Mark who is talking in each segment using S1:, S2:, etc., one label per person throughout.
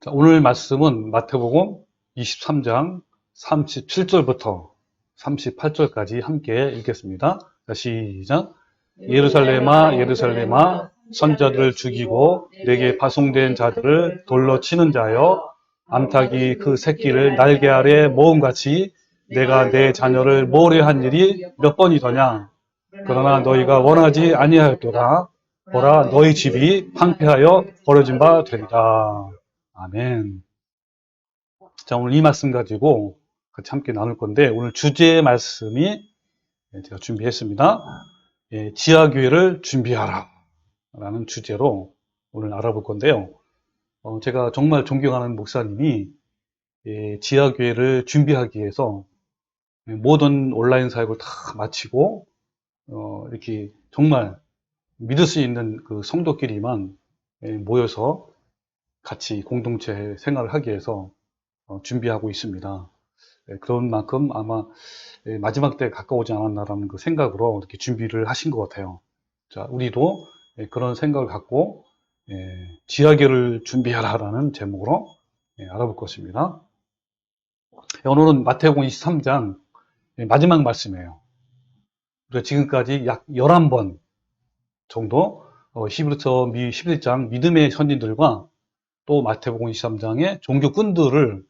S1: 자, 오늘 말씀은 마태복음 23장 37절부터 38절까지 함께 읽겠습니다. 자, 시작. 예루살렘아, 예루살렘아, 선자들을 죽이고 내게 파송된 자들을 돌로 치는 자여, 암탉이 그 새끼를 날개 아래 모음같이 내가 내 자녀를 모래한 일이 몇 번이더냐. 그러나 너희가 원하지 아니하였도다. 보라, 너희 집이 황폐하여 버려진 바 되리라. 아멘. 자, 오늘 이 말씀 가지고 같이 함께 나눌 건데, 오늘 주제의 말씀이 제가 준비했습니다. 지하교회를 준비하라 라는 주제로 오늘 알아볼 건데요. 제가 정말 존경하는 목사님이 지하교회를 준비하기 위해서 모든 온라인 사역을 다 마치고 이렇게 정말 믿을 수 있는 그 성도끼리만 모여서 같이 공동체 생활을 하기 위해서 준비하고 있습니다. 그런 만큼 아마 마지막 때 가까우지 않았나라는 그 생각으로 이렇게 준비를 하신 것 같아요. 자, 우리도 그런 생각을 갖고 지하교를 준비하라라는 제목으로 알아볼 것입니다. 오늘은 마태복음 23장 마지막 말씀이에요. 우리가 지금까지 약 11번 정도 히브리서 11장 믿음의 선진들과 또 마태복음 23장의 종교꾼들을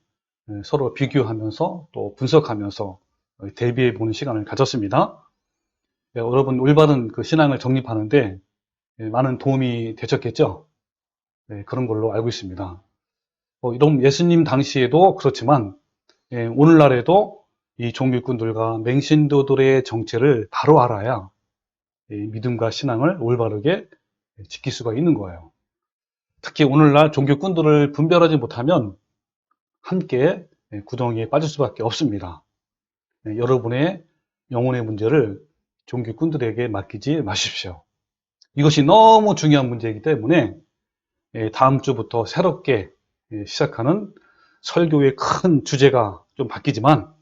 S1: 서로 비교하면서 또 분석하면서 대비해 보는 시간을 가졌습니다. 여러분 올바른 그 신앙을 정립하는데 많은 도움이 되셨겠죠? 그런 걸로 알고 있습니다. 이런 예수님 당시에도 그렇지만 오늘날에도 이 종교꾼들과 맹신도들의 정체를 바로 알아야 믿음과 신앙을 올바르게 지킬 수가 있는 거예요. 특히 오늘날 종교꾼들을 분별하지 못하면 함께 구덩이에 빠질 수밖에 없습니다. 여러분의 영혼의 문제를 종교꾼들에게 맡기지 마십시오. 이것이 너무 중요한 문제이기 때문에 다음 주부터 새롭게 시작하는 설교의 큰 주제가 좀 바뀌지만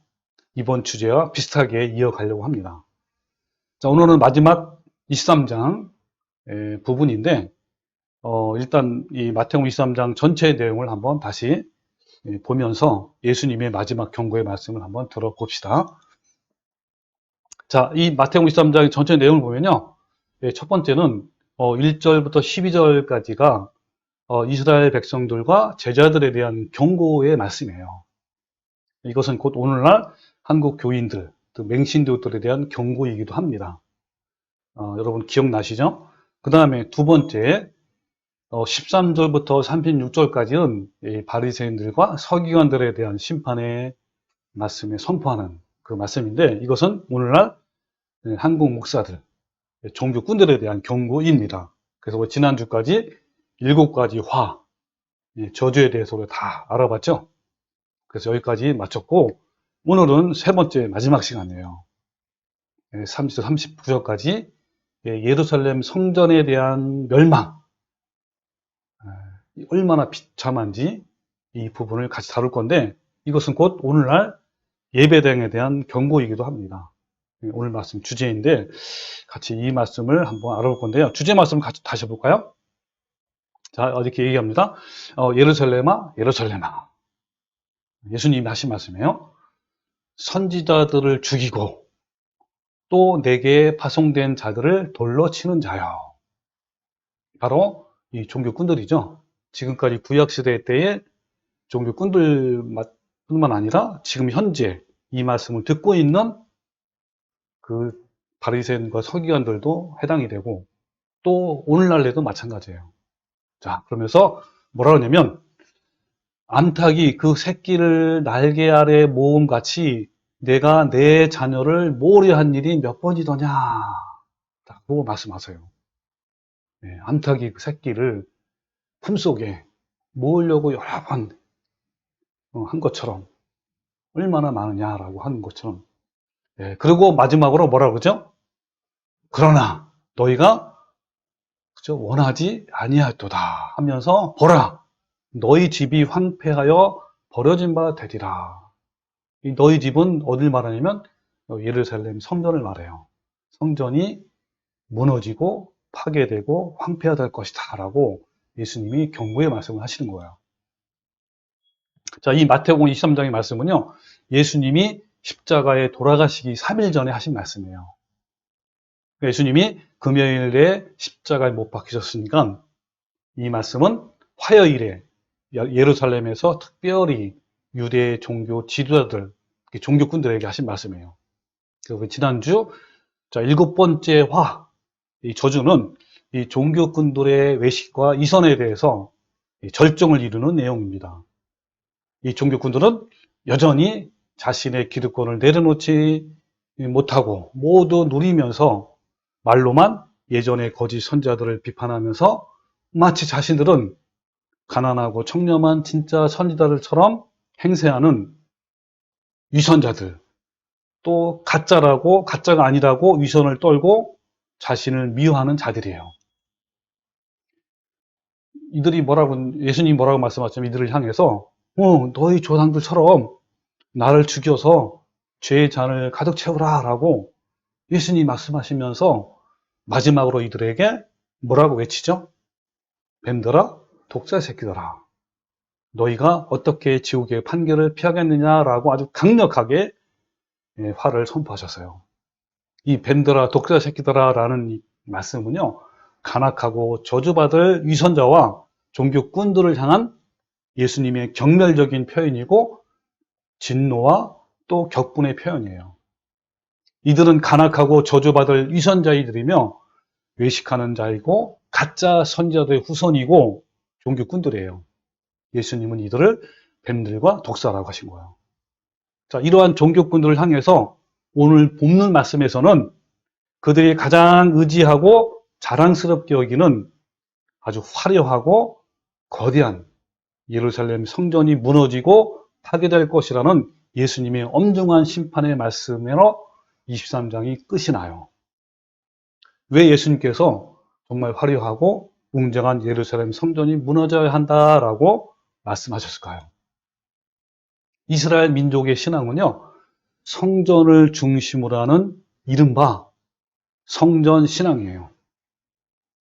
S1: 이번 주제와 비슷하게 이어가려고 합니다. 자, 오늘은 마지막 23장 부분인데 일단 이 마태복음 23장 전체의 내용을 한번 다시 보면서 예수님의 마지막 경고의 말씀을 한번 들어봅시다. 자, 이 마태복음 23장 전체 내용을 보면요. 첫 번째는 1절부터 12절까지가 이스라엘 백성들과 제자들에 대한 경고의 말씀이에요. 이것은 곧 오늘날 한국 교인들, 맹신도들에 대한 경고이기도 합니다. 여러분 기억나시죠? 그 다음에 두 번째 13절부터 36절까지는 바리새인들과 서기관들에 대한 심판의 말씀에 선포하는 그 말씀인데 이것은 오늘날 한국 목사들, 종교꾼들에 대한 경고입니다. 그래서 지난주까지 7가지 화, 저주에 대해서 우리가 다 알아봤죠? 그래서 여기까지 마쳤고 오늘은 세 번째 마지막 시간이에요. 30절, 39절까지 예루살렘 성전에 대한 멸망, 얼마나 비참한지 이 부분을 같이 다룰 건데 이것은 곧 오늘날 예배당에 대한 경고이기도 합니다. 오늘 말씀 주제인데 같이 이 말씀을 한번 알아볼 건데요. 주제 말씀 같이 다시 해볼까요? 자, 이렇게 얘기합니다. 예루살렘아, 예루살렘아. 예수님이 하신 말씀이에요. 선지자들을 죽이고 또 내게 파송된 자들을 돌로 치는 자여. 바로 이 종교꾼들이죠. 지금까지 구약시대 때의 종교꾼들뿐만 아니라 지금 현재 이 말씀을 듣고 있는 그 바리새인과 서기관들도 해당이 되고 또 오늘날에도 마찬가지예요. 자, 그러면서 뭐라 그러냐면 암탉이 그 새끼를 날개 아래 모음같이 내가 내 자녀를 모래한 일이 몇 번이더냐 라고 말씀하세요. 암탉이 그 새끼를 품속에 모으려고 여러 번 한 것처럼 얼마나 많으냐라고 하는 것처럼 그리고 마지막으로 뭐라 그러죠? 그러나 너희가 그죠? 원하지 아니하였도다 하면서 보라 너희 집이 황폐하여 버려진 바 되리라. 이 너희 집은 어딜 말하냐면 예루살렘 성전을 말해요. 성전이 무너지고 파괴되고 황폐화될 것이다 라고 예수님이 경고의 말씀을 하시는 거예요. 자, 이 마태복음 23장의 말씀은요, 예수님이 십자가에 돌아가시기 3일 전에 하신 말씀이에요. 예수님이 금요일에 십자가에 못 박히셨으니까 이 말씀은 화요일에 예루살렘에서 특별히 유대 종교 지도자들, 종교꾼들에게 하신 말씀이에요. 그리고 지난주, 자, 7번째 이 저주는 이 종교꾼들의 외식과 이선에 대해서 절정을 이루는 내용입니다. 이 종교꾼들은 여전히 자신의 기득권을 내려놓지 못하고 모두 누리면서 말로만 예전의 거짓 선지자들을 비판하면서 마치 자신들은 가난하고 청렴한 진짜 선지자들처럼 행세하는 위선자들, 또 가짜라고 가짜가 아니라고 위선을 떨고 자신을 미워하는 자들이에요. 이들이 예수님이 뭐라고 말씀하셨냐면 이들을 향해서 너희 조상들처럼 나를 죽여서 죄의 잔을 가득 채우라 라고 예수님이 말씀하시면서 마지막으로 이들에게 뭐라고 외치죠? 뱀들아, 독사 새끼들아, 너희가 어떻게 지옥의 판결을 피하겠느냐라고 아주 강력하게 화를 선포하셨어요. 이 뱀들아, 독사 새끼들아 라는 이 말씀은요, 간악하고 저주받을 위선자와 종교꾼들을 향한 예수님의 경멸적인 표현이고 진노와 또 격분의 표현이에요. 이들은 간악하고 저주받을 위선자이들이며 외식하는 자이고 가짜 선지자들의 후손이고 종교꾼들이에요. 예수님은 이들을 뱀들과 독사라고 하신 거예요. 자, 이러한 종교꾼들을 향해서 오늘 본문 말씀에서는 그들이 가장 의지하고 자랑스럽게 여기는 아주 화려하고 거대한 예루살렘 성전이 무너지고 파괴될 것이라는 예수님의 엄중한 심판의 말씀으로 23장이 끝이 나요. 왜 예수님께서 정말 화려하고 웅장한 예루살렘 성전이 무너져야 한다라고 말씀하셨을까요? 이스라엘 민족의 신앙은요, 성전을 중심으로 하는 이른바 성전 신앙이에요.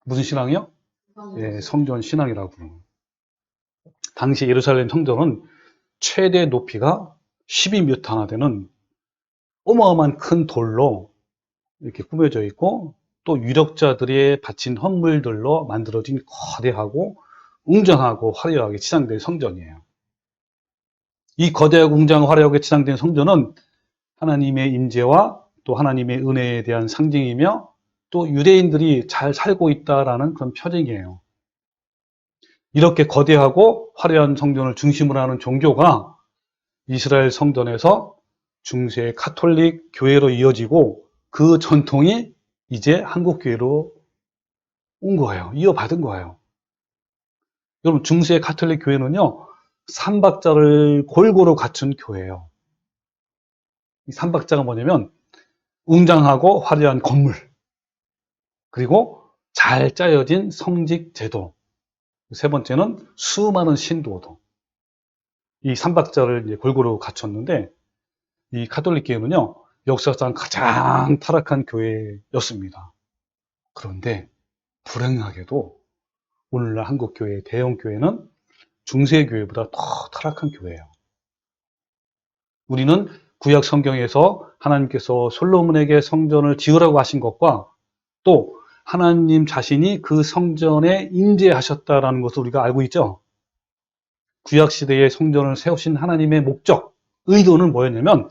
S1: 무슨 신앙이요? 예, 성전 신앙이라고 부르는. 당시 예루살렘 성전은 최대 높이가 12m나 되는 어마어마한 큰 돌로 이렇게 꾸며져 있고 또 유력자들이 바친 헌물들로 만들어진 거대하고 웅장하고 화려하게 치장된 성전이에요. 이 거대하고 웅장하고 화려하게 치장된 성전은 하나님의 임재와 또 하나님의 은혜에 대한 상징이며 또 유대인들이 잘 살고 있다라는 그런 표징이에요. 이렇게 거대하고 화려한 성전을 중심으로 하는 종교가 이스라엘 성전에서 중세 카톨릭 교회로 이어지고 그 전통이 이제 한국 교회로 온 거예요. 이어받은 거예요. 여러분, 중세 카톨릭 교회는요, 삼박자를 골고루 갖춘 교회예요. 이 삼박자가 뭐냐면 웅장하고 화려한 건물, 그리고 잘 짜여진 성직 제도, 세 번째는 수많은 신도도. 이 삼박자를 이제 골고루 갖췄는데 이 카톨릭 교회는요, 역사상 가장 타락한 교회였습니다. 그런데 불행하게도 오늘날 한국 교회의 대형 교회는 중세 교회보다 더 타락한 교회예요. 우리는 구약 성경에서 하나님께서 솔로몬에게 성전을 지으라고 하신 것과 또 하나님 자신이 그 성전에 임재하셨다라는 것을 우리가 알고 있죠. 구약 시대에 성전을 세우신 하나님의 목적, 의도는 뭐였냐면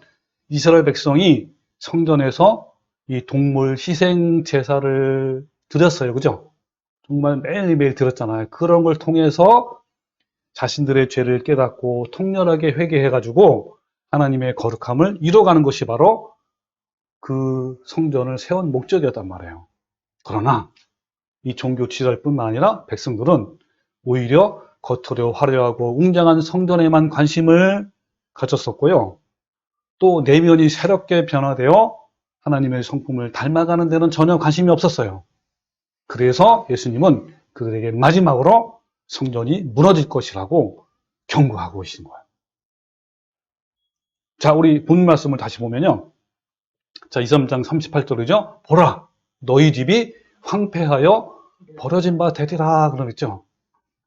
S1: 이스라엘 백성이 성전에서 이 동물 희생 제사를 드렸어요. 그죠? 정말 매일매일 드렸잖아요. 그런 걸 통해서 자신들의 죄를 깨닫고 통렬하게 회개해가지고 하나님의 거룩함을 이뤄가는 것이 바로 그 성전을 세운 목적이었단 말이에요. 그러나 이 종교 지도자뿐만 아니라 백성들은 오히려 겉으로 화려하고 웅장한 성전에만 관심을 가졌었고요. 또 내면이 새롭게 변화되어 하나님의 성품을 닮아가는 데는 전혀 관심이 없었어요. 그래서 예수님은 그들에게 마지막으로 성전이 무너질 것이라고 경고하고 계신 거예요. 자, 우리 본 말씀을 다시 보면요. 자, 23장 38절이죠. 보라, 너희 집이 황폐하여 버려진 바 되리라 그러겠죠.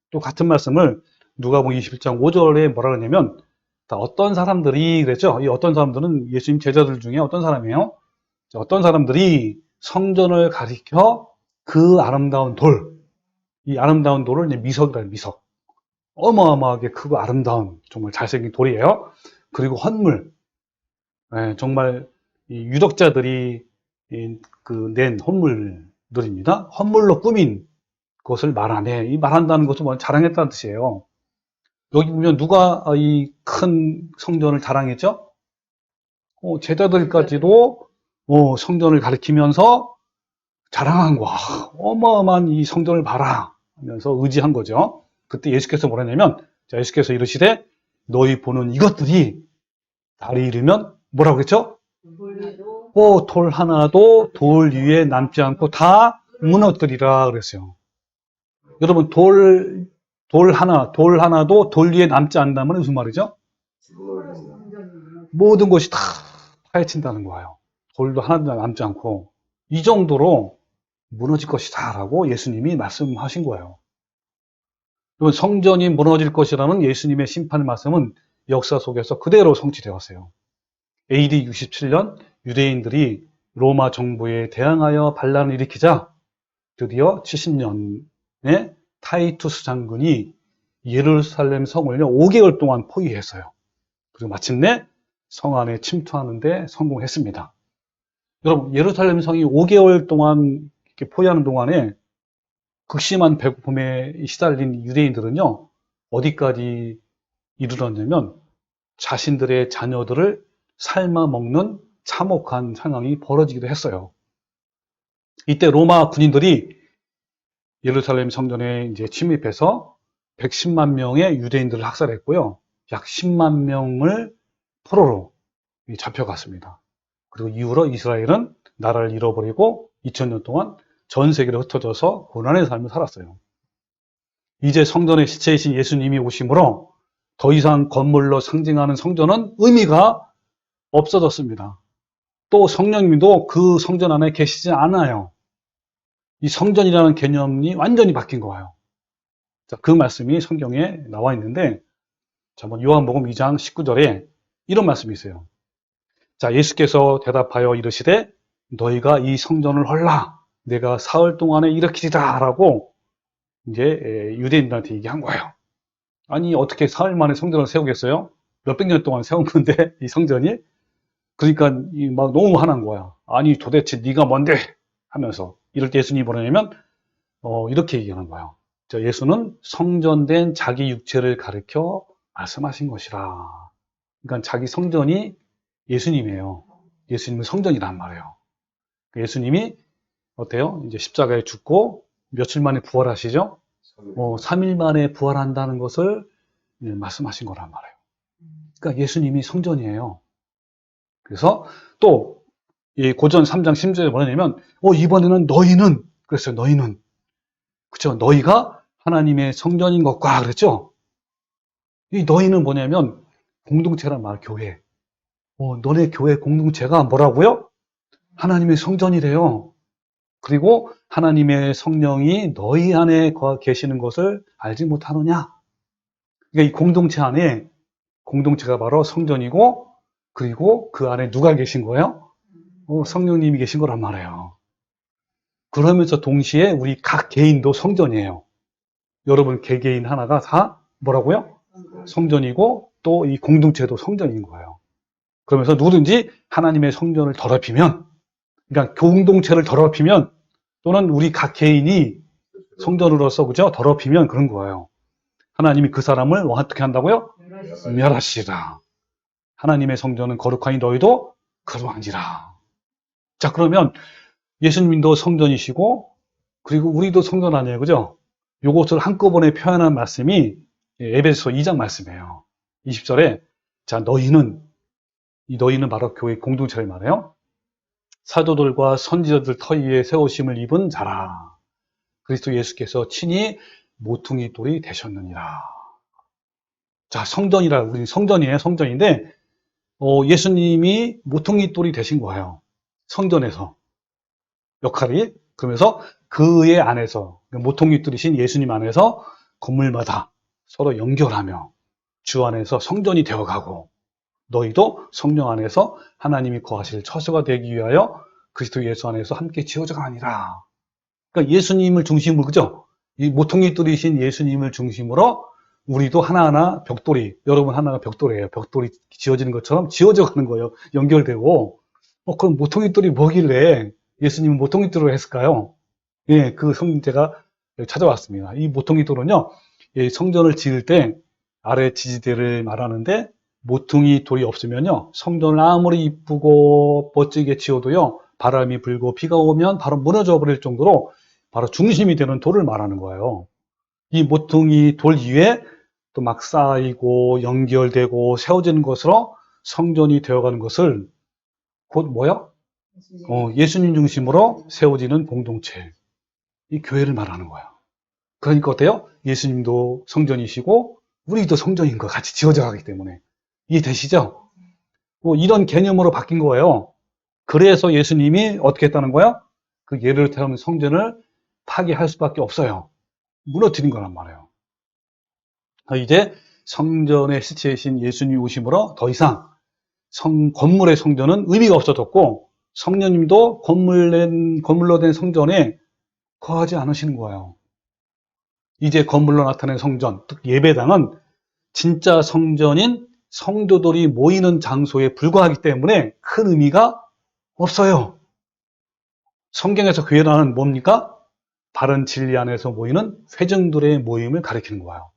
S1: 또 같은 말씀을 누가복음 21장 5절에 뭐라 그러냐면 어떤 사람들이 그랬죠. 이 어떤 사람들은 예수님 제자들 중에 어떤 사람이에요? 어떤 사람들이 성전을 가리켜 그 아름다운 돌, 이 아름다운 돌을 이제 미석이라는 미석. 어마어마하게 크고 아름다운 정말 잘생긴 돌이에요. 그리고 헌물, 정말 이 유력자들이 낸 헌물들입니다. 헌물로 꾸민 것을 말하네. 이 말한다는 것은 뭐 자랑했다는 뜻이에요. 여기 보면 누가 이 큰 성전을 자랑했죠? 제자들까지도 성전을 가리키면서 자랑한 거야. 어마어마한 이 성전을 봐라 하면서 의지한 거죠. 그때 예수께서 뭐라냐면, 자, 예수께서 이르시되 너희 보는 이것들이 날이 이르면 뭐라고 했죠? 돌 하나도 돌 위에 남지 않고 다 무너뜨리라 그랬어요. 여러분 돌 하나도 돌 위에 남지 않는다면 무슨 말이죠? 모든 것이 다 파헤친다는 거예요. 돌도 하나도 남지 않고 이 정도로 무너질 것이다라고 예수님이 말씀하신 거예요. 성전이 무너질 것이라는 예수님의 심판 말씀은 역사 속에서 그대로 성취되었어요. AD 67년 유대인들이 로마 정부에 대항하여 반란을 일으키자 드디어 70년에 타이투스 장군이 예루살렘 성을요 5개월 동안 포위했어요. 그리고 마침내 성 안에 침투하는데 성공했습니다. 여러분, 예루살렘 성이 5개월 동안 이렇게 포위하는 동안에 극심한 배고픔에 시달린 유대인들은요, 어디까지 이르렀냐면 자신들의 자녀들을 삶아 먹는 참혹한 상황이 벌어지기도 했어요. 이때 로마 군인들이 예루살렘 성전에 이제 침입해서 110만 명의 유대인들을 학살했고요. 약 10만 명을 포로로 잡혀갔습니다. 그리고 이후로 이스라엘은 나라를 잃어버리고 2000년 동안 전 세계로 흩어져서 고난의 삶을 살았어요. 이제 성전의 시체이신 예수님이 오심으로 더 이상 건물로 상징하는 성전은 의미가 없어졌습니다. 또 성령님도 그 성전 안에 계시지 않아요. 이 성전이라는 개념이 완전히 바뀐 거예요. 자, 그 말씀이 성경에 나와 있는데, 자, 요한복음 2장 19절에 이런 말씀이 있어요. 자, 예수께서 대답하여 이르시되 너희가 이 성전을 헐라 내가 사흘 동안에 일으키리라 라고 이제 유대인들한테 얘기한 거예요. 아니, 어떻게 사흘 만에 성전을 세우겠어요? 몇백 년 동안 세운 건데 이 성전이. 그러니까 막 너무 화난 거야. 아니, 도대체 네가 뭔데? 하면서 이럴 때 예수님이 뭐냐면 이렇게 얘기하는 거예요. 자, 예수는 성전된 자기 육체를 가리켜 말씀하신 것이라. 그러니까 자기 성전이 예수님이에요. 예수님은 성전이란 말이에요. 예수님이 어때요? 이제 십자가에 죽고 며칠 만에 부활하시죠? 3일 만에 부활한다는 것을 말씀하신 거란 말이에요. 그러니까 예수님이 성전이에요. 그래서 또 고전 3장 10절에 뭐냐면 이번에는 너희는 그랬어요. 너희는 그렇죠. 너희가 하나님의 성전인 것과 그랬죠. 이 너희는 뭐냐면 공동체란 말, 교회. 너네 교회 공동체가 뭐라고요? 하나님의 성전이래요. 그리고 하나님의 성령이 너희 안에 계시는 것을 알지 못하느냐? 그러니까 이 공동체 안에 공동체가 바로 성전이고, 그리고 그 안에 누가 계신 거예요? 성령님이 계신 거란 말이에요. 그러면서 동시에 우리 각 개인도 성전이에요. 여러분 개개인 하나가 다 뭐라고요? 성전이고 또 이 공동체도 성전인 거예요. 그러면서 누구든지 하나님의 성전을 더럽히면, 그러니까 공동체를 더럽히면, 또는 우리 각 개인이 성전으로서 그죠? 더럽히면 그런 거예요. 하나님이 그 사람을 어떻게 한다고요? 멸하시리라. 하나님의 성전은 거룩하니 너희도 거룩한지라. 자, 그러면 예수님도 성전이시고 그리고 우리도 성전 아니에요, 그죠? 요것을 한꺼번에 표현한 말씀이 에베소 2장 말씀이에요. 20절에 자, 너희는 바로 교회 공동체를 말해요. 사도들과 선지자들 터위에 세우심을 입은 자라. 그리스도 예수께서 친히 모퉁이 돌이 되셨느니라. 자, 성전이라, 우리 성전이에요. 성전인데 예수님이 모퉁이 돌이 되신 거예요. 성전에서 역할이. 그러면서 그의 안에서 모퉁이 돌이신 예수님 안에서 건물마다 서로 연결하며 주 안에서 성전이 되어가고 너희도 성령 안에서 하나님이 거하실 처소가 되기 위하여 그리스도 예수 안에서 함께 지어져가 아니라. 그러니까 예수님을 중심으로, 그죠? 이 모퉁이 뚫이신 예수님을 중심으로 우리도 하나하나 벽돌이, 여러분 하나가 벽돌이에요. 벽돌이 지어지는 것처럼 지어져 가는 거예요. 연결되고. 그럼 모퉁이 뚫이 뭐길래 예수님은 모퉁이 뚫을 했을까요? 예, 그 성제가 찾아왔습니다. 이 모퉁이 뚫은요, 성전을 지을 때 아래 지지대를 말하는데 모퉁이 돌이 없으면요, 성전을 아무리 이쁘고 멋지게 지어도요, 바람이 불고 비가 오면 바로 무너져 버릴 정도로 바로 중심이 되는 돌을 말하는 거예요. 이 모퉁이 돌 위에 또 막 쌓이고 연결되고 세워지는 것으로 성전이 되어가는 것을 곧 뭐야? 예수님 중심으로 세워지는 공동체, 이 교회를 말하는 거예요. 그러니까 어때요? 예수님도 성전이시고 우리도 성전인 거 같이 지어져 가기 때문에. 이해되시죠? 이런 개념으로 바뀐 거예요. 그래서 예수님이 어떻게 했다는 거야? 그 예를 들면 성전을 파괴할 수밖에 없어요. 무너뜨린 거란 말이에요. 이제 성전의 실체이신 예수님이 오심으로 더 이상 건물의 성전은 의미가 없어졌고 성령님도 건물로 된 성전에 거하지 않으시는 거예요. 이제 건물로 나타낸 성전, 즉 예배당은 진짜 성전인 성도들이 모이는 장소에 불과하기 때문에 큰 의미가 없어요. 성경에서 교회라는 뭡니까? 바른 진리 안에서 모이는 회중들의 모임을 가리키는 거예요.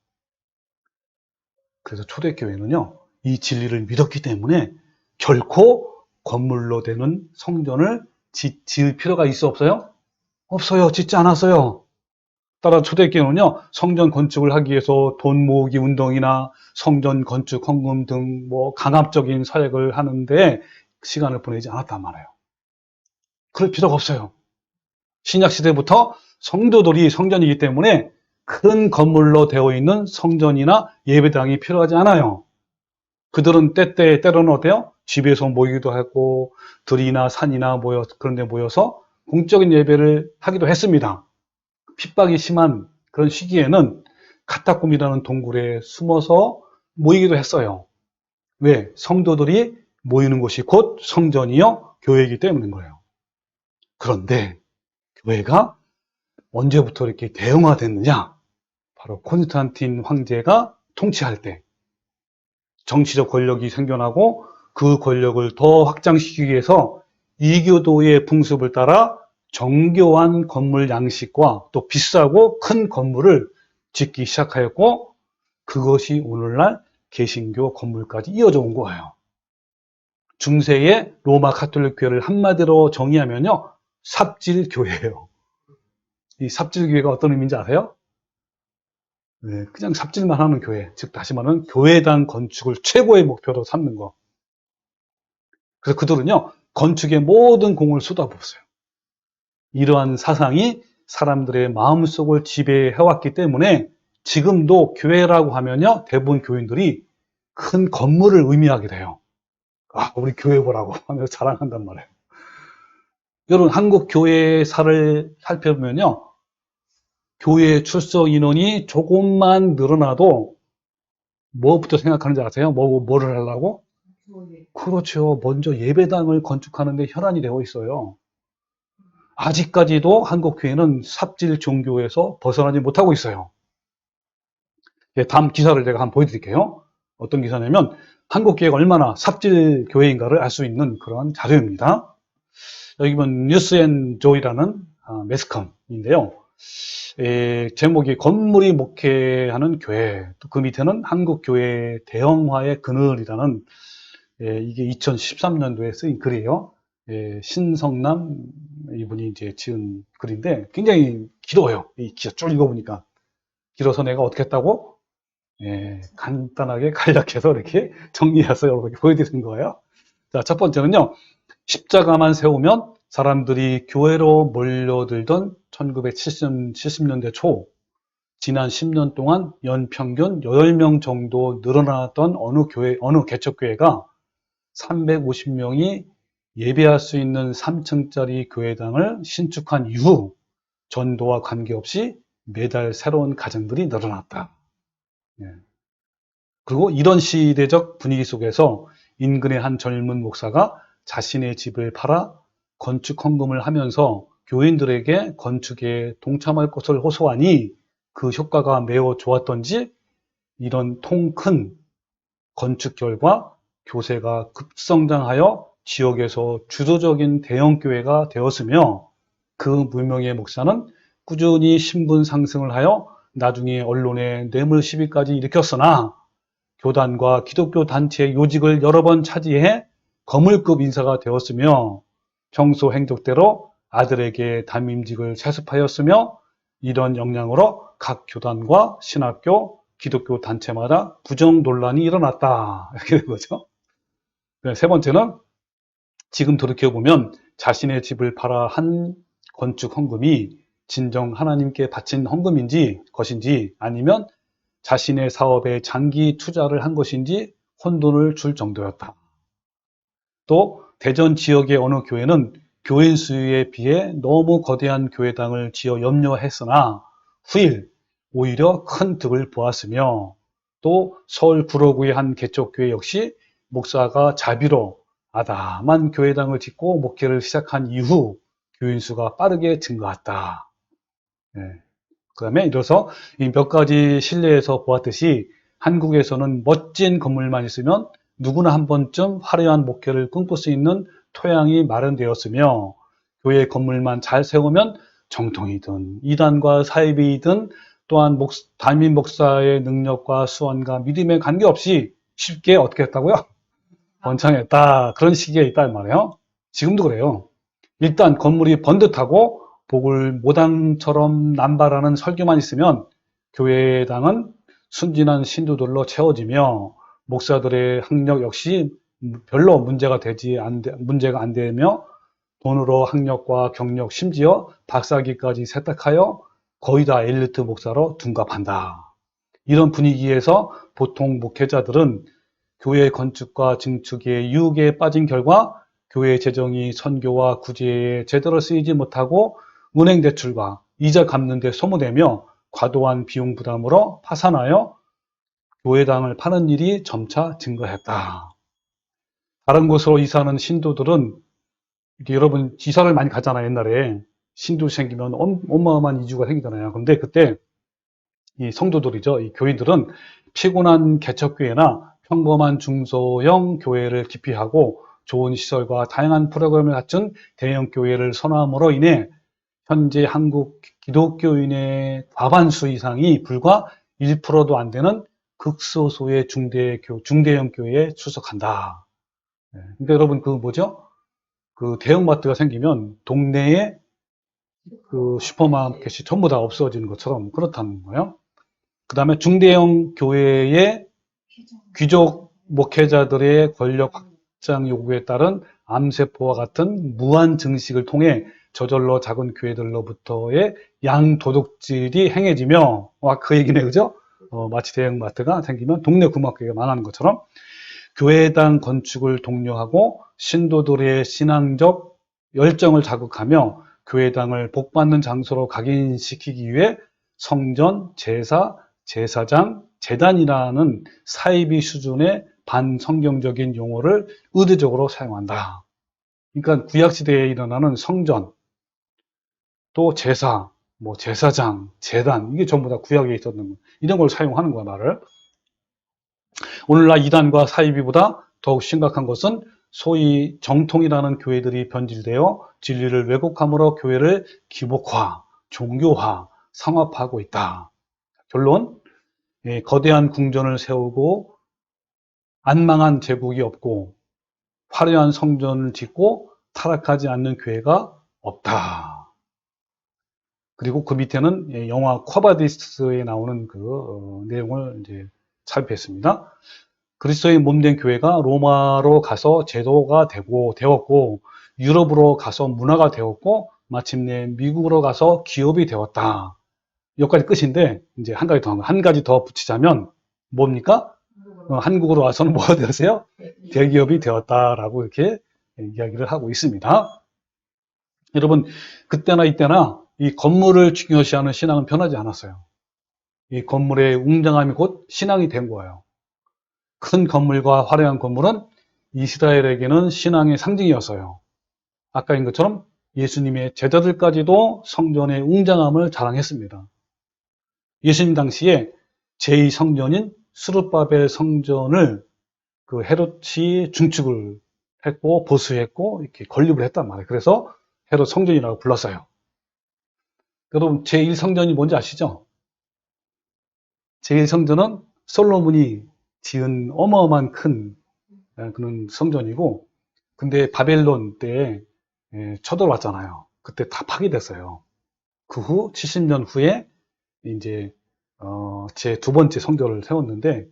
S1: 그래서 초대교회는요, 이 진리를 믿었기 때문에 결코 건물로 되는 성전을 지을 필요가 있어 없어요? 없어요. 짓지 않았어요. 따라 초대교회는요, 성전 건축을 하기 위해서 돈 모으기 운동이나 성전 건축 헌금 등 강압적인 사역을 하는데 시간을 보내지 않았단 말이에요. 그럴 필요가 없어요. 신약 시대부터 성도들이 성전이기 때문에 큰 건물로 되어 있는 성전이나 예배당이 필요하지 않아요. 그들은 때로는 어때요? 집에서 모이기도 하고 들이나 산이나 그런 데 모여서 공적인 예배를 하기도 했습니다. 핍박이 심한 그런 시기에는 카타콤이라는 동굴에 숨어서 모이기도 했어요. 왜? 성도들이 모이는 곳이 곧 성전이요 교회이기 때문인 거예요. 그런데 교회가 언제부터 이렇게 대형화됐느냐? 바로 콘스탄틴 황제가 통치할 때 정치적 권력이 생겨나고 그 권력을 더 확장시키기 위해서 이교도의 풍습을 따라 정교한 건물 양식과 또 비싸고 큰 건물을 짓기 시작하였고 그것이 오늘날 개신교 건물까지 이어져 온 거예요. 중세의 로마 가톨릭 교회를 한마디로 정의하면요, 삽질교회예요. 이 삽질교회가 어떤 의미인지 아세요? 네, 그냥 삽질만 하는 교회, 즉 다시 말하면 교회당 건축을 최고의 목표로 삼는 거. 그래서 그들은요, 건축에 모든 공을 쏟아부었어요. 이러한 사상이 사람들의 마음속을 지배해왔기 때문에 지금도 교회라고 하면요, 대부분 교인들이 큰 건물을 의미하게 돼요. 우리 교회 보라고 하면서 자랑한단 말이에요. 여러분, 한국 교회사를 살펴보면요, 교회 출석 인원이 조금만 늘어나도 뭐부터 생각하는지 아세요? 뭐를 하려고? 그렇죠. 먼저 예배당을 건축하는데 혈안이 되어 있어요. 아직까지도 한국 교회는 삽질 종교에서 벗어나지 못하고 있어요. 다음 기사를 제가 한번 보여드릴게요. 어떤 기사냐면 한국 교회가 얼마나 삽질 교회인가를 알 수 있는 그런 자료입니다. 여기 보면 뉴스앤조이라는 매스컴인데요. 제목이 건물이 목회하는 교회, 또 그 밑에는 한국교회 대형화의 그늘이라는, 이게 2013년도에 쓰인 글이에요. 신성남 이분이 이제 지은 글인데 굉장히 길어요. 이 기사 쭉 읽어보니까. 길어서 내가 어떻게 했다고? 간단하게 간략해서 이렇게 정리해서 여러분께 보여드리는 거예요. 자, 첫 번째는요, 십자가만 세우면 사람들이 교회로 몰려들던 1970년대 초, 지난 10년 동안 연평균 8명 정도 늘어났던 어느 개척교회가 350명이 예배할 수 있는 3층짜리 교회당을 신축한 이후 전도와 관계없이 매달 새로운 가정들이 늘어났다. 예. 그리고 이런 시대적 분위기 속에서 인근의 한 젊은 목사가 자신의 집을 팔아 건축 헌금을 하면서 교인들에게 건축에 동참할 것을 호소하니 그 효과가 매우 좋았던지 이런 통 큰 건축 결과 교세가 급성장하여 지역에서 주도적인 대형 교회가 되었으며 그 무명의 목사는 꾸준히 신분 상승을 하여 나중에 언론에 뇌물 시비까지 일으켰으나 교단과 기독교 단체의 요직을 여러 번 차지해 거물급 인사가 되었으며 평소 행적대로 아들에게 담임직을 세습하였으며 이런 역량으로 각 교단과 신학교, 기독교 단체마다 부정 논란이 일어났다. 이렇게 된 거죠. 세 번째는 지금 돌이켜보면 자신의 집을 팔아 한 건축 헌금이 진정 하나님께 바친 헌금인지 것인지 아니면 자신의 사업에 장기 투자를 한 것인지 혼돈을 줄 정도였다. 또 대전 지역의 어느 교회는 교인 수에 비해 너무 거대한 교회당을 지어 염려했으나 후일 오히려 큰 득을 보았으며 또 서울 구로구의 한 개척교회 역시 목사가 자비로 아담한 교회당을 짓고 목회를 시작한 이후 교인 수가 빠르게 증가했다. 네. 그 다음에 이래서 이 몇 가지 실내에서 보았듯이 한국에서는 멋진 건물만 있으면 누구나 한 번쯤 화려한 목회를 꿈꿀 수 있는 토양이 마련되었으며 교회 건물만 잘 세우면 정통이든 이단과 사이비이든 또한 담임 목사의 능력과 수완과 믿음에 관계없이 쉽게 어떻게 했다고요? 번창했다. 그런 시기에 있단 말이에요. 지금도 그래요. 일단 건물이 번듯하고 복을 모당처럼 남발하는 설교만 있으면 교회당은 순진한 신도들로 채워지며 목사들의 학력 역시 별로 문제가 안 되며 돈으로 학력과 경력 심지어 박사학위까지 세탁하여 거의 다 엘리트 목사로 둔갑한다. 이런 분위기에서 보통 목회자들은 교회 건축과 증축의 유혹에 빠진 결과 교회 재정이 선교와 구제에 제대로 쓰이지 못하고 은행 대출과 이자 갚는 데 소모되며 과도한 비용 부담으로 파산하여 교회당을 파는 일이 점차 증가했다. 다른 곳으로 이사하는 신도들은 이렇게 여러분 이사를 많이 가잖아요. 옛날에 신도 생기면 어마어마한 이주가 생기잖아요. 근데 그때 이 성도들이죠. 이 교인들은 피곤한 개척교회나 평범한 중소형 교회를 기피하고 좋은 시설과 다양한 프로그램을 갖춘 대형 교회를 선호함으로 인해 현재 한국 기독교인의 과반수 이상이 불과 1%도 안 되는 극소수의 중대형 교회에 출석한다. 그러니까 여러분 그 뭐죠? 그 대형마트가 생기면 동네에 그 슈퍼마켓이 전부 다 없어지는 것처럼 그렇다는 거예요. 그 다음에 중대형 교회의 귀족 목회자들의 권력 확장 요구에 따른 암세포와 같은 무한 증식을 통해 저절로 작은 교회들로부터의 양도둑질이 행해지며, 그 얘기네, 그죠? 마치 대형마트가 생기면 동네 구멍가게가 망하는 것처럼 교회당 건축을 독려하고 신도들의 신앙적 열정을 자극하며 교회당을 복받는 장소로 각인시키기 위해 성전, 제사, 제사장, 제단이라는 사이비 수준의 반성경적인 용어를 의도적으로 사용한다. 그러니까 구약시대에 일어나는 성전, 또 제사, 뭐 제사장, 제단, 이게 전부 다 구약에 있었는 거. 이런 걸 사용하는 거야, 말을. 오늘날 이단과 사이비보다 더욱 심각한 것은 소위 정통이라는 교회들이 변질되어 진리를 왜곡함으로 교회를 기복화, 종교화, 상업화하고 있다. 결론, 거대한 궁전을 세우고 안망한 제국이 없고 화려한 성전을 짓고 타락하지 않는 교회가 없다. 그리고 그 밑에는 영화 쿼바디스에 나오는 그 내용을 이제 살펴봤습니다. 그리스도의 몸된 교회가 로마로 가서 제도가 되었고 유럽으로 가서 문화가 되었고 마침내 미국으로 가서 기업이 되었다. 여기까지 끝인데 이제 한 가지 더 붙이자면 뭡니까? 한국으로 와서는 뭐가 되었어요? 대기업이 되었다라고 이렇게 이야기를 하고 있습니다. 여러분 그때나 이때나 이 건물을 중요시하는 신앙은 변하지 않았어요. 이 건물의 웅장함이 곧 신앙이 된 거예요. 큰 건물과 화려한 건물은 이스라엘에게는 신앙의 상징이었어요. 아까인 것처럼 예수님의 제자들까지도 성전의 웅장함을 자랑했습니다. 예수님 당시에 제2성전인 스룹바벨 성전을 그 헤롯이 중축을 했고 보수했고 이렇게 건립을 했단 말이에요. 그래서 헤롯 성전이라고 불렀어요. 여러분 제1성전이 뭔지 아시죠? 제1성전은 솔로몬이 지은 어마어마한 큰 그런 성전이고, 근데 바벨론 때 쳐들어왔잖아요. 그때 다 파괴됐어요. 그 후 70년 후에 이제 제 두 번째 성전을 세웠는데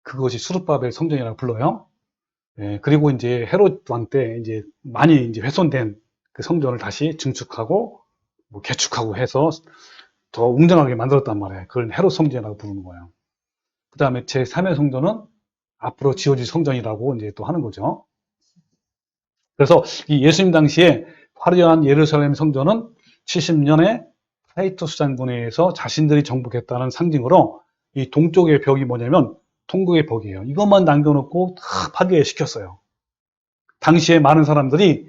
S1: 그것이 수룹바벨 성전이라고 불러요. 그리고 이제 헤롯 왕 때 이제 많이 이제 훼손된 그 성전을 다시 증축하고 뭐 개축하고 해서 더 웅장하게 만들었단 말이에요. 그걸 헤롯 성전이라고 부르는 거예요. 그 다음에 제 3의 성전은 앞으로 지어질 성전이라고 이제 또 하는 거죠. 그래서 이 예수님 당시에 화려한 예루살렘 성전은 70년에 타이투스 장군에 의해서 자신들이 정복했다는 상징으로 이 동쪽의 벽이 뭐냐면 통곡의 벽이에요. 이것만 남겨놓고 다 파괴시켰어요. 당시에 많은 사람들이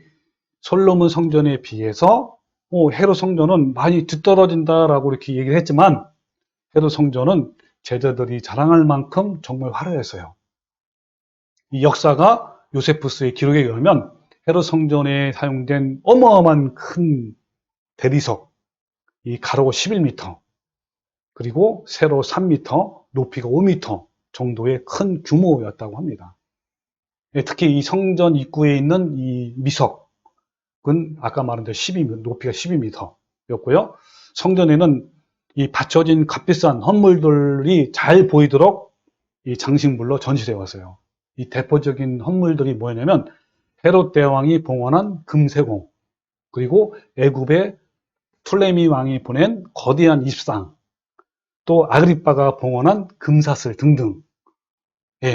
S1: 솔로몬 성전에 비해서 헤롯 성전은 많이 뒤떨어진다라고 이렇게 얘기를 했지만 헤롯 성전은 제자들이 자랑할 만큼 정말 화려했어요. 이 역사가 요세푸스의 기록에 의하면 헤롯 성전에 사용된 어마어마한 큰 대리석, 이 가로 11m, 그리고 세로 3m, 높이가 5m 정도의 큰 규모였다고 합니다. 특히 이 성전 입구에 있는 이 미석은 아까 말한 대로 12m, 높이가 12m였고요. 성전에는 이 받쳐진 값비싼 헌물들이 잘 보이도록 이 장식물로 전시되어 왔어요. 이 대표적인 헌물들이 뭐냐면 헤롯 대왕이 봉헌한 금세공, 그리고 애굽의 툴레미 왕이 보낸 거대한 입상, 또 아그리빠가 봉헌한 금사슬 등등,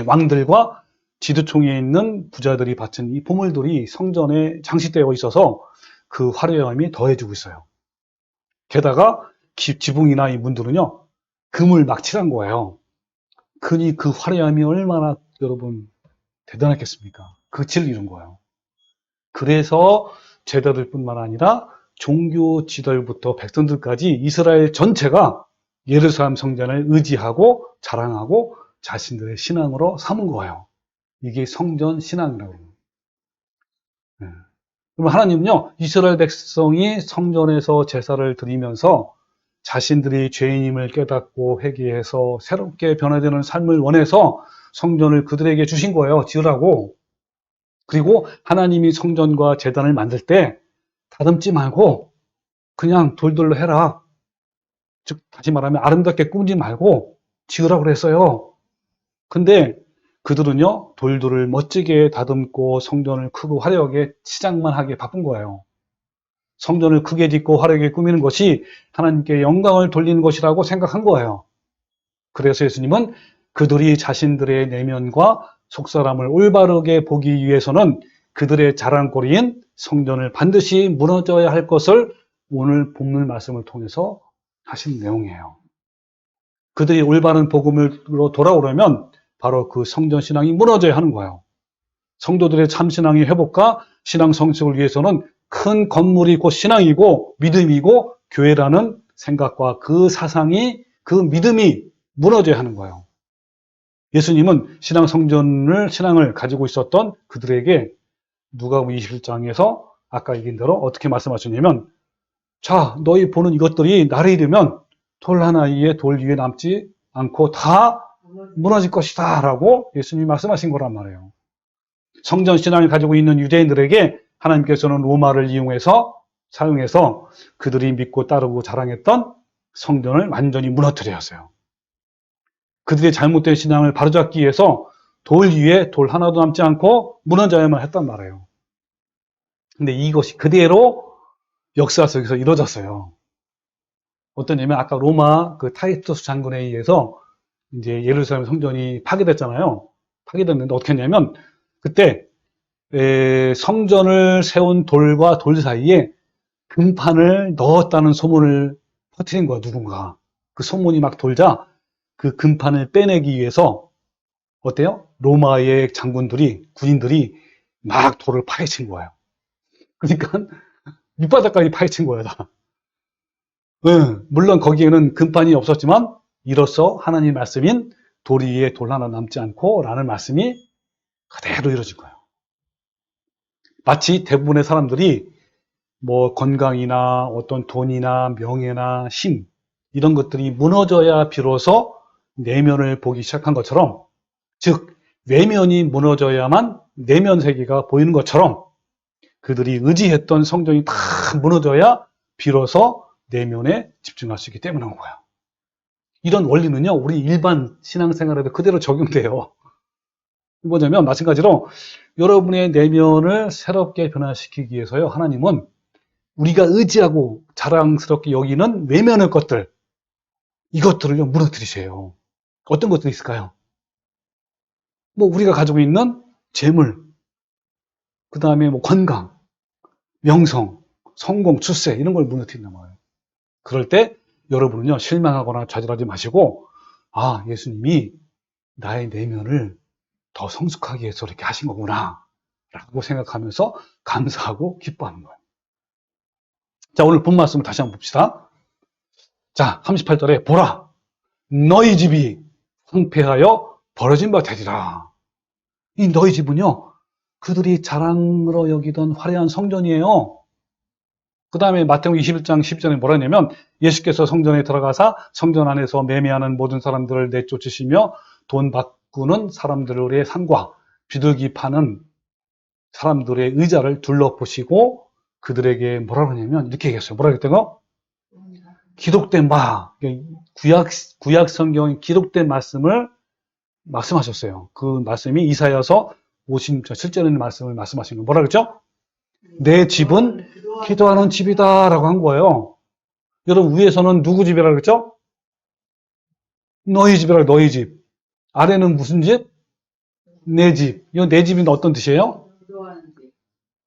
S1: 왕들과 지도총에 있는 부자들이 바친 이 보물들이 성전에 장식되어 있어서 그 화려함이 더해지고 있어요. 게다가 지붕이나 이 문들은요, 금을 막 칠한 거예요. 그니 그 화려함이 얼마나 여러분 대단했겠습니까? 그 질을 이룬 거예요. 그래서 제자들뿐만 아니라 종교 지도부터 백성들까지 이스라엘 전체가 예루살렘 성전을 의지하고 자랑하고 자신들의 신앙으로 삼은 거예요. 이게 성전 신앙이라고 합니다. 그럼 하나님은요, 이스라엘 백성이 성전에서 제사를 드리면서 자신들이 죄인임을 깨닫고 회개해서 새롭게 변화되는 삶을 원해서 성전을 그들에게 주신 거예요. 지으라고. 그리고 하나님이 성전과 제단을 만들 때 다듬지 말고 그냥 돌돌로 해라. 즉 다시 말하면 아름답게 꾸미지 말고 지으라고 그랬어요. 근데 그들은요, 돌들을 멋지게 다듬고 성전을 크고 화려하게 치장만 하기에 바쁜 거예요. 성전을 크게 짓고 화려하게 꾸미는 것이 하나님께 영광을 돌리는 것이라고 생각한 거예요. 그래서 예수님은 그들이 자신들의 내면과 속사람을 올바르게 보기 위해서는 그들의 자랑거리인 성전을 반드시 무너져야 할 것을 오늘 본문 말씀을 통해서 하신 내용이에요. 그들이 올바른 복음으로 돌아오려면 바로 그 성전 신앙이 무너져야 하는 거예요. 성도들의 참신앙의 회복과 신앙 성숙을 위해서는 큰 건물이 곧 신앙이고 믿음이고 교회라는 생각과 그 사상이, 그 믿음이 무너져야 하는 거예요. 예수님은 신앙을 가지고 있었던 그들에게 누가복음 21장에서 아까 얘기한 대로 어떻게 말씀하셨냐면, 자, 너희 보는 이것들이 날이 되면 돌 하나 위에 남지 않고 다 무너질 것이다 라고 예수님이 말씀하신 거란 말이에요. 성전 신앙을 가지고 있는 유대인들에게 하나님께서는 로마를 사용해서 그들이 믿고 따르고 자랑했던 성전을 완전히 무너뜨렸어요. 그들의 잘못된 신앙을 바로잡기 위해서 돌 위에 돌 하나도 남지 않고 무너져야만 했단 말이에요. 근데 이것이 그대로 역사 속에서 이루어졌어요. 어떠냐면 아까 로마 그 타이투스 장군에 의해서 이제 예루살렘 성전이 파괴됐잖아요. 파괴됐는데 어떻게 했냐면 그때 성전을 세운 돌과 돌 사이에 금판을 넣었다는 소문을 퍼뜨린 거야, 누군가. 그 소문이 막 돌자 그 금판을 빼내기 위해서 어때요? 로마의 장군들이, 군인들이 막 돌을 파헤친 거예요. 그러니까 밑바닥까지 파헤친 거야, 다. 응, 물론 거기에는 금판이 없었지만 이로써 하나님의 말씀인 돌 위에 돌 하나 남지 않고 라는 말씀이 그대로 이루어진 거예요. 마치 대부분의 사람들이 뭐 건강이나 어떤 돈이나 명예나 힘 이런 것들이 무너져야 비로소 내면을 보기 시작한 것처럼, 즉 외면이 무너져야만 내면 세계가 보이는 것처럼 그들이 의지했던 성전이 다 무너져야 비로소 내면에 집중할 수 있기 때문인 거예요. 이런 원리는요, 우리 일반 신앙생활에도 그대로 적용돼요. 뭐냐면 마찬가지로 여러분의 내면을 새롭게 변화시키기 위해서요, 하나님은 우리가 의지하고 자랑스럽게 여기는 외면의 것들, 이것들을요 무너뜨리세요. 어떤 것들이 있을까요? 뭐 우리가 가지고 있는 재물, 그 다음에 뭐 건강, 명성, 성공, 출세 이런 걸 무너뜨린단 말이에요. 그럴 때 여러분은요 실망하거나 좌절하지 마시고, 아, 예수님이 나의 내면을 더 성숙하게 해서 이렇게 하신 거구나 라고 생각하면서 감사하고 기뻐하는 거예요. 자, 오늘 본 말씀을 다시 한번 봅시다. 자, 38절에 보라, 너희 집이 황폐하여 버려진 바 되리라. 이 너희 집은요, 그들이 자랑으로 여기던 화려한 성전이에요. 그 다음에 마태복음 21장 10절에 뭐라 했냐면, 예수께서 성전에 들어가사 성전 안에서 매매하는 모든 사람들을 내쫓으시며 돈 바꾸는 사람들의 상과 비둘기 파는 사람들의 의자를 둘러보시고 그들에게 뭐라 그러냐면 이렇게 얘기했어요. 뭐라 그랬대요? 기록된 바, 구약 성경의 기록된 말씀을 말씀하셨어요. 그 말씀이 이사야서 57절의 말씀을 말씀하신 거예요. 뭐라 그랬죠? 내 집은 기도하는 집이다 라고 한 거예요. 여러분, 위에서는 누구 집이라 그랬죠? 너희 집이라, 너희 집. 아래는 무슨 집? 내 집. 이 내 집이 어떤 뜻이에요?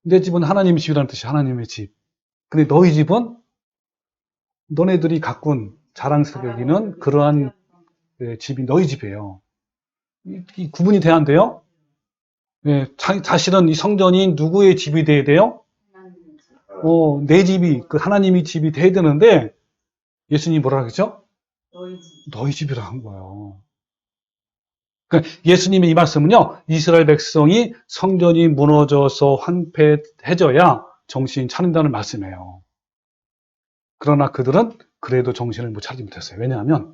S1: 내 집은 하나님의 집이라는 뜻이에요. 하나님의 집. 근데 너희 집은 너네들이 가꾼 자랑스럽게 여기는 그러한 집이 너희 집이에요. 이 구분이 돼야 안 돼요? 네, 사실은 이 성전이 누구의 집이 돼야 돼요? 내 집이, 그 하나님의 집이 돼야 되는데, 예수님이 뭐라 그러죠? 너희 집이라 한 거예요. 그러니까 예수님의 이 말씀은요, 이스라엘 백성이 성전이 무너져서 황폐해져야 정신 차린다는 말씀이에요. 그러나 그들은 그래도 정신을 못 차리지 못했어요. 왜냐하면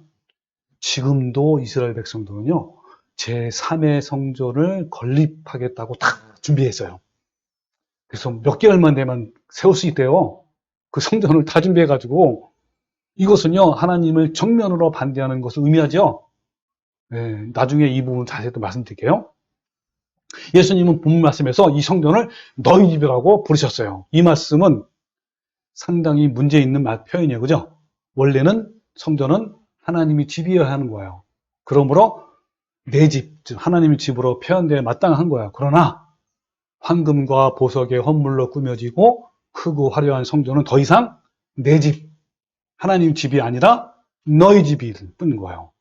S1: 지금도 이스라엘 백성들은요, 제3의 성전을 건립하겠다고 다 준비했어요. 그래서 몇 개월만 되면 세울 수 있대요. 그 성전을 다 준비해가지고, 이것은요, 하나님을 정면으로 반대하는 것을 의미하죠. 네, 나중에 이 부분 자세히 또 말씀드릴게요. 예수님은 본 말씀에서 이 성전을 너희 집이라고 부르셨어요. 이 말씀은 상당히 문제 있는 표현이에요. 그죠? 원래는 성전은 하나님이 집이어야 하는 거예요. 그러므로 내 집, 즉 하나님의 집으로 표현되어 마땅한 거예요. 그러나 황금과 보석의 헌물로 꾸며지고 크고 화려한 성전은 더 이상 내 집, 하나님 집이 아니라 너희 집일 뿐인 거예요.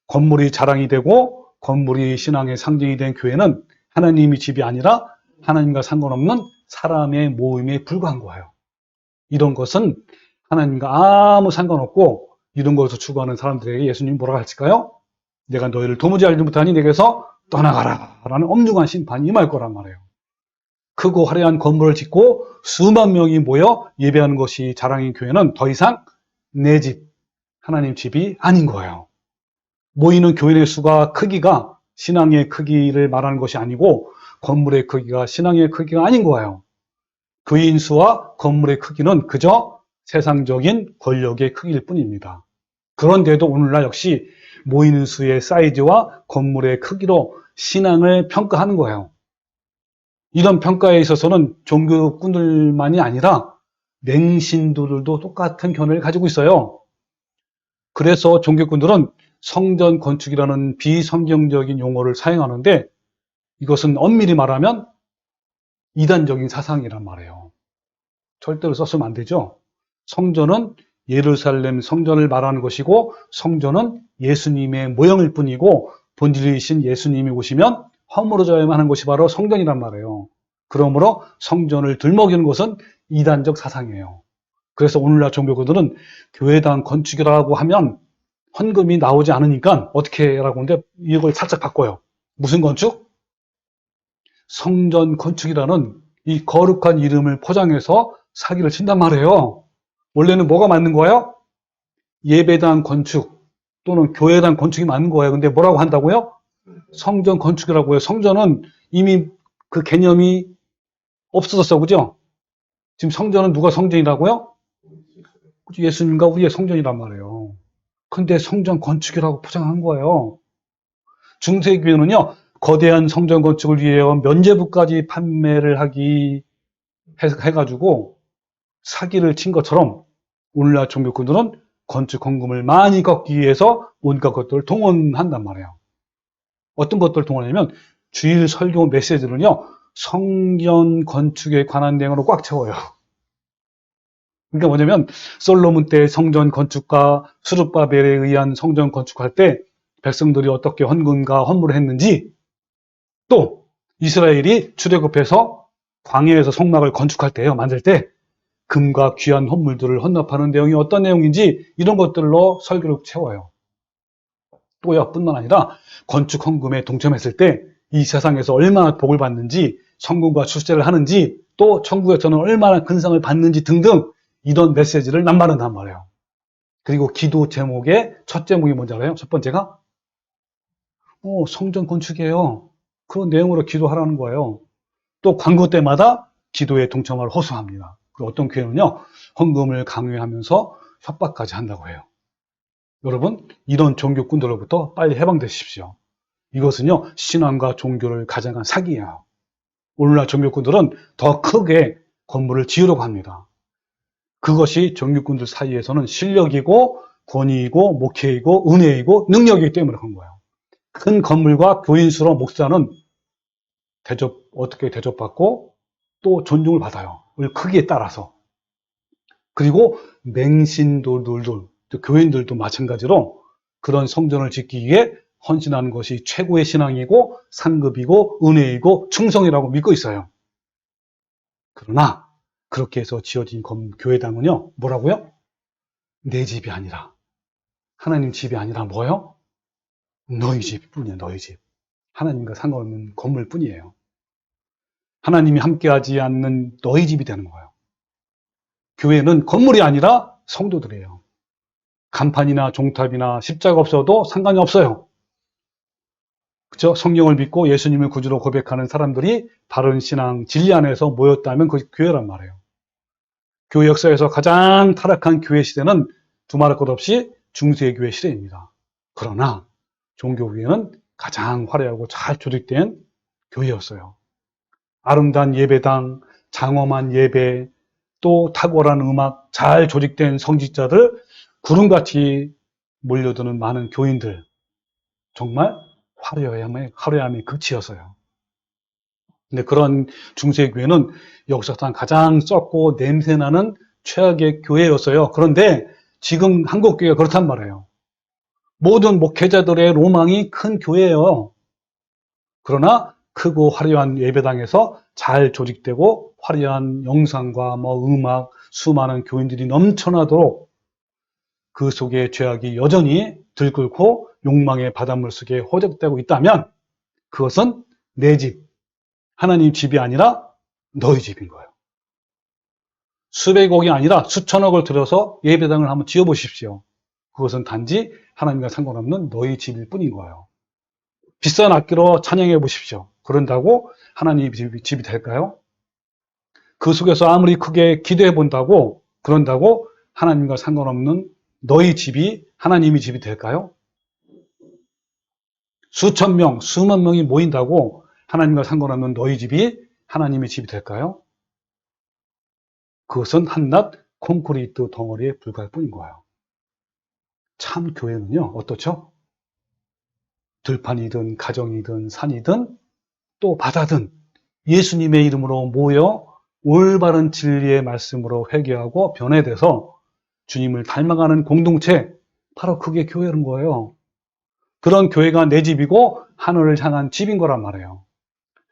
S1: 건물이 자랑이 되고 건물이 신앙의 상징이 된 교회는 하나님의 집이 아니라 하나님과 상관없는 사람의 모임에 불과한 거예요. 이런 것은 하나님과 아무 상관없고 이런 것을 추구하는 사람들에게 예수님이 뭐라고 할까요? 내가 너희를 도무지 알지 못하니 내게서 떠나가라 라는 엄중한 심판이 임할 거란 말이에요. 크고 화려한 건물을 짓고 수만 명이 모여 예배하는 것이 자랑인 교회는 더 이상 내 집, 하나님 집이 아닌 거예요. 모이는 교인의 수가 크기가 신앙의 크기를 말하는 것이 아니고 건물의 크기가 신앙의 크기가 아닌 거예요. 교인 수와 건물의 크기는 그저 세상적인 권력의 크기일 뿐입니다. 그런데도 오늘날 역시 모이는 수의 사이즈와 건물의 크기로 신앙을 평가하는 거예요. 이런 평가에 있어서는 종교꾼들만이 아니라 맹신도들도 똑같은 견해를 가지고 있어요. 그래서 종교꾼들은 성전 건축이라는 비성경적인 용어를 사용하는데 이것은 엄밀히 말하면 이단적인 사상이란 말이에요. 절대로 썼으면 안 되죠. 성전은 예루살렘 성전을 말하는 것이고 성전은 예수님의 모형일 뿐이고 본질이신 예수님이 오시면 허물어져야만 하는 것이 바로 성전이란 말이에요. 그러므로 성전을 들먹이는 것은 이단적 사상이에요. 그래서 오늘날 종교가들은 교회당 건축이라고 하면 헌금이 나오지 않으니까 어떻게 해라고 하는데 이걸 살짝 바꿔요. 무슨 건축? 성전 건축이라는 이 거룩한 이름을 포장해서 사기를 친단 말이에요. 원래는 뭐가 맞는 거예요? 예배당 건축 또는 교회당 건축이 맞는 거예요. 근데 뭐라고 한다고요? 성전 건축이라고 해요. 성전은 이미 그 개념이 없어졌어. 그죠? 지금 성전은 누가 성전이라고요? 예수님과 우리의 성전이란 말이에요. 근데 성전 건축이라고 포장한 거예요. 중세교회는요, 거대한 성전 건축을 위해 면죄부까지 판매를 해가지고 사기를 친 것처럼 오늘날 종교꾼들은 건축 헌금을 많이 걷기 위해서 온갖 것들을 동원한단 말이에요. 어떤 것들을 동원하냐면 주일 설교 메시지를요, 성전 건축에 관한 내용으로 꽉 채워요. 그러니까 뭐냐면 솔로몬 때 성전 건축과 스룹바벨에 의한 성전 건축할 때 백성들이 어떻게 헌금과 헌물을 했는지, 또 이스라엘이 출애굽해서 광야에서 성막을 건축할 때요, 만들 때 금과 귀한 헌물들을 헌납하는 내용이 어떤 내용인지 이런 것들로 설교를 채워요. 또요, 뿐만 아니라 건축 헌금에 동참했을 때 이 세상에서 얼마나 복을 받는지, 천국과 출세를 하는지, 또 천국에서는 얼마나 근상을 받는지 등등 이런 메시지를 남발한단 말이에요. 그리고 기도 제목의 첫 제목이 뭔지 알아요? 첫 번째가 성전 건축이에요. 그런 내용으로 기도하라는 거예요. 또 광고 때마다 기도에 동참을 호소합니다. 그리고 어떤 교회는요, 헌금을 강요하면서 협박까지 한다고 해요. 여러분, 이런 종교꾼들로부터 빨리 해방되십시오. 이것은요, 신앙과 종교를 가장한 사기예요. 오늘날 종교꾼들은 더 크게 건물을 지으려고 합니다. 그것이 종교꾼들 사이에서는 실력이고 권위이고 목회이고 은혜이고 능력이기 때문에 그런 거예요. 큰 건물과 교인수로 목사는 어떻게 대접받고 또 존중을 받아요. 크기에 따라서. 그리고 맹신도들도, 교인들도 마찬가지로 그런 성전을 짓기 위해 헌신하는 것이 최고의 신앙이고 상급이고 은혜이고 충성이라고 믿고 있어요. 그러나 그렇게 해서 지어진 교회당은요, 뭐라고요? 내 집이 아니라, 하나님 집이 아니라 뭐예요? 너희 집뿐이야, 너희 집. 하나님과 상관없는 건물뿐이에요. 하나님이 함께하지 않는 너희 집이 되는 거예요. 교회는 건물이 아니라 성도들이에요. 간판이나 종탑이나 십자가 없어도 상관이 없어요. 그죠? 성령을 믿고 예수님을 구주로 고백하는 사람들이 바른 신앙, 진리 안에서 모였다면 그것이 교회란 말이에요. 교회 역사에서 가장 타락한 교회 시대는 두말할 것 없이 중세교회 시대입니다. 그러나 종교교회는 가장 화려하고 잘 조직된 교회였어요. 아름다운 예배당, 장엄한 예배, 또 탁월한 음악, 잘 조직된 성직자들, 구름같이 몰려드는 많은 교인들, 정말 화려함의 극치였어요. 근데 그런 중세교회는 역사상 가장 썩고 냄새나는 최악의 교회였어요. 그런데 지금 한국교회가 그렇단 말이에요. 모든 목회자들의 로망이 큰 교회예요. 그러나 크고 화려한 예배당에서 잘 조직되고 화려한 영상과 음악, 수많은 교인들이 넘쳐나도록 그 속에 죄악이 여전히 들끓고 욕망의 바닷물 속에 호적되고 있다면 그것은 내 집, 하나님 집이 아니라 너희 집인 거예요. 수백억이 아니라 수천억을 들여서 예배당을 한번 지어보십시오. 그것은 단지 하나님과 상관없는 너희 집일 뿐인 거예요. 비싼 악기로 찬양해 보십시오. 그런다고 하나님 집이 될까요? 그 속에서 아무리 크게 기도해 본다고 그런다고 하나님과 상관없는 너희 집이 하나님의 집이 될까요? 수천 명, 수만 명이 모인다고 하나님과 상관없는 너희 집이 하나님의 집이 될까요? 그것은 한낱 콘크리트 덩어리에 불과할 뿐인 거예요. 참 교회는요, 어떻죠? 들판이든 가정이든 산이든 또 바다든 예수님의 이름으로 모여 올바른 진리의 말씀으로 회개하고 변해돼서 주님을 닮아가는 공동체, 바로 그게 교회인 거예요. 그런 교회가 내 집이고 하늘을 향한 집인 거란 말이에요.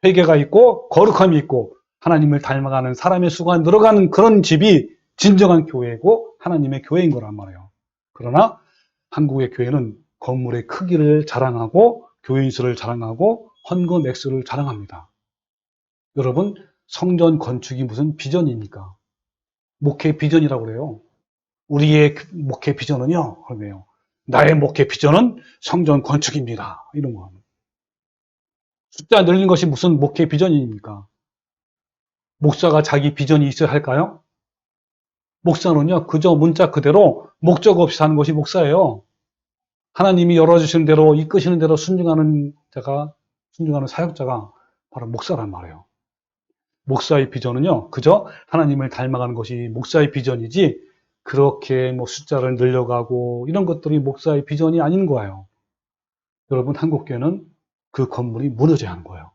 S1: 회개가 있고 거룩함이 있고 하나님을 닮아가는 사람의 수가 늘어가는 그런 집이 진정한 교회고 하나님의 교회인 거란 말이에요. 그러나 한국의 교회는 건물의 크기를 자랑하고 교인 수를 자랑하고 헌금 액수를 자랑합니다. 여러분, 성전 건축이 무슨 비전입니까? 목회 비전이라고 그래요. 우리의 목회 비전은요, 그러네요. 나의 목회 비전은 성전 건축입니다. 이런 거. 숫자 늘린 것이 무슨 목회 비전입니까? 목사가 자기 비전이 있어야 할까요? 목사는요, 그저 문자 그대로 목적 없이 사는 것이 목사예요. 하나님이 열어주시는 대로, 이끄시는 대로 순종하는 사역자가 바로 목사란 말이에요. 목사의 비전은요, 그저 하나님을 닮아가는 것이 목사의 비전이지, 그렇게 뭐 숫자를 늘려가고 이런 것들이 목사의 비전이 아닌 거예요. 여러분, 한국교회는 그 건물이 무너져야 하는 거예요.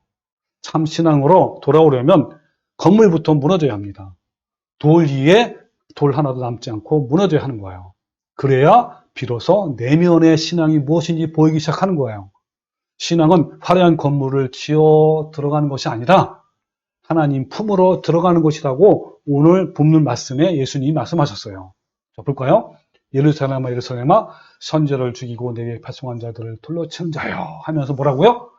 S1: 참 신앙으로 돌아오려면 건물부터 무너져야 합니다. 돌 위에 돌 하나도 남지 않고 무너져야 하는 거예요. 그래야 비로소 내면의 신앙이 무엇인지 보이기 시작하는 거예요. 신앙은 화려한 건물을 지어 들어가는 것이 아니라 하나님 품으로 들어가는 것이라고 오늘 본문 말씀에 예수님이 말씀하셨어요. 자, 볼까요? 예루살렘아 예루살렘아 선지자를 죽이고 내게 파송한 자들을 돌로 치는 자여 하면서 뭐라고요?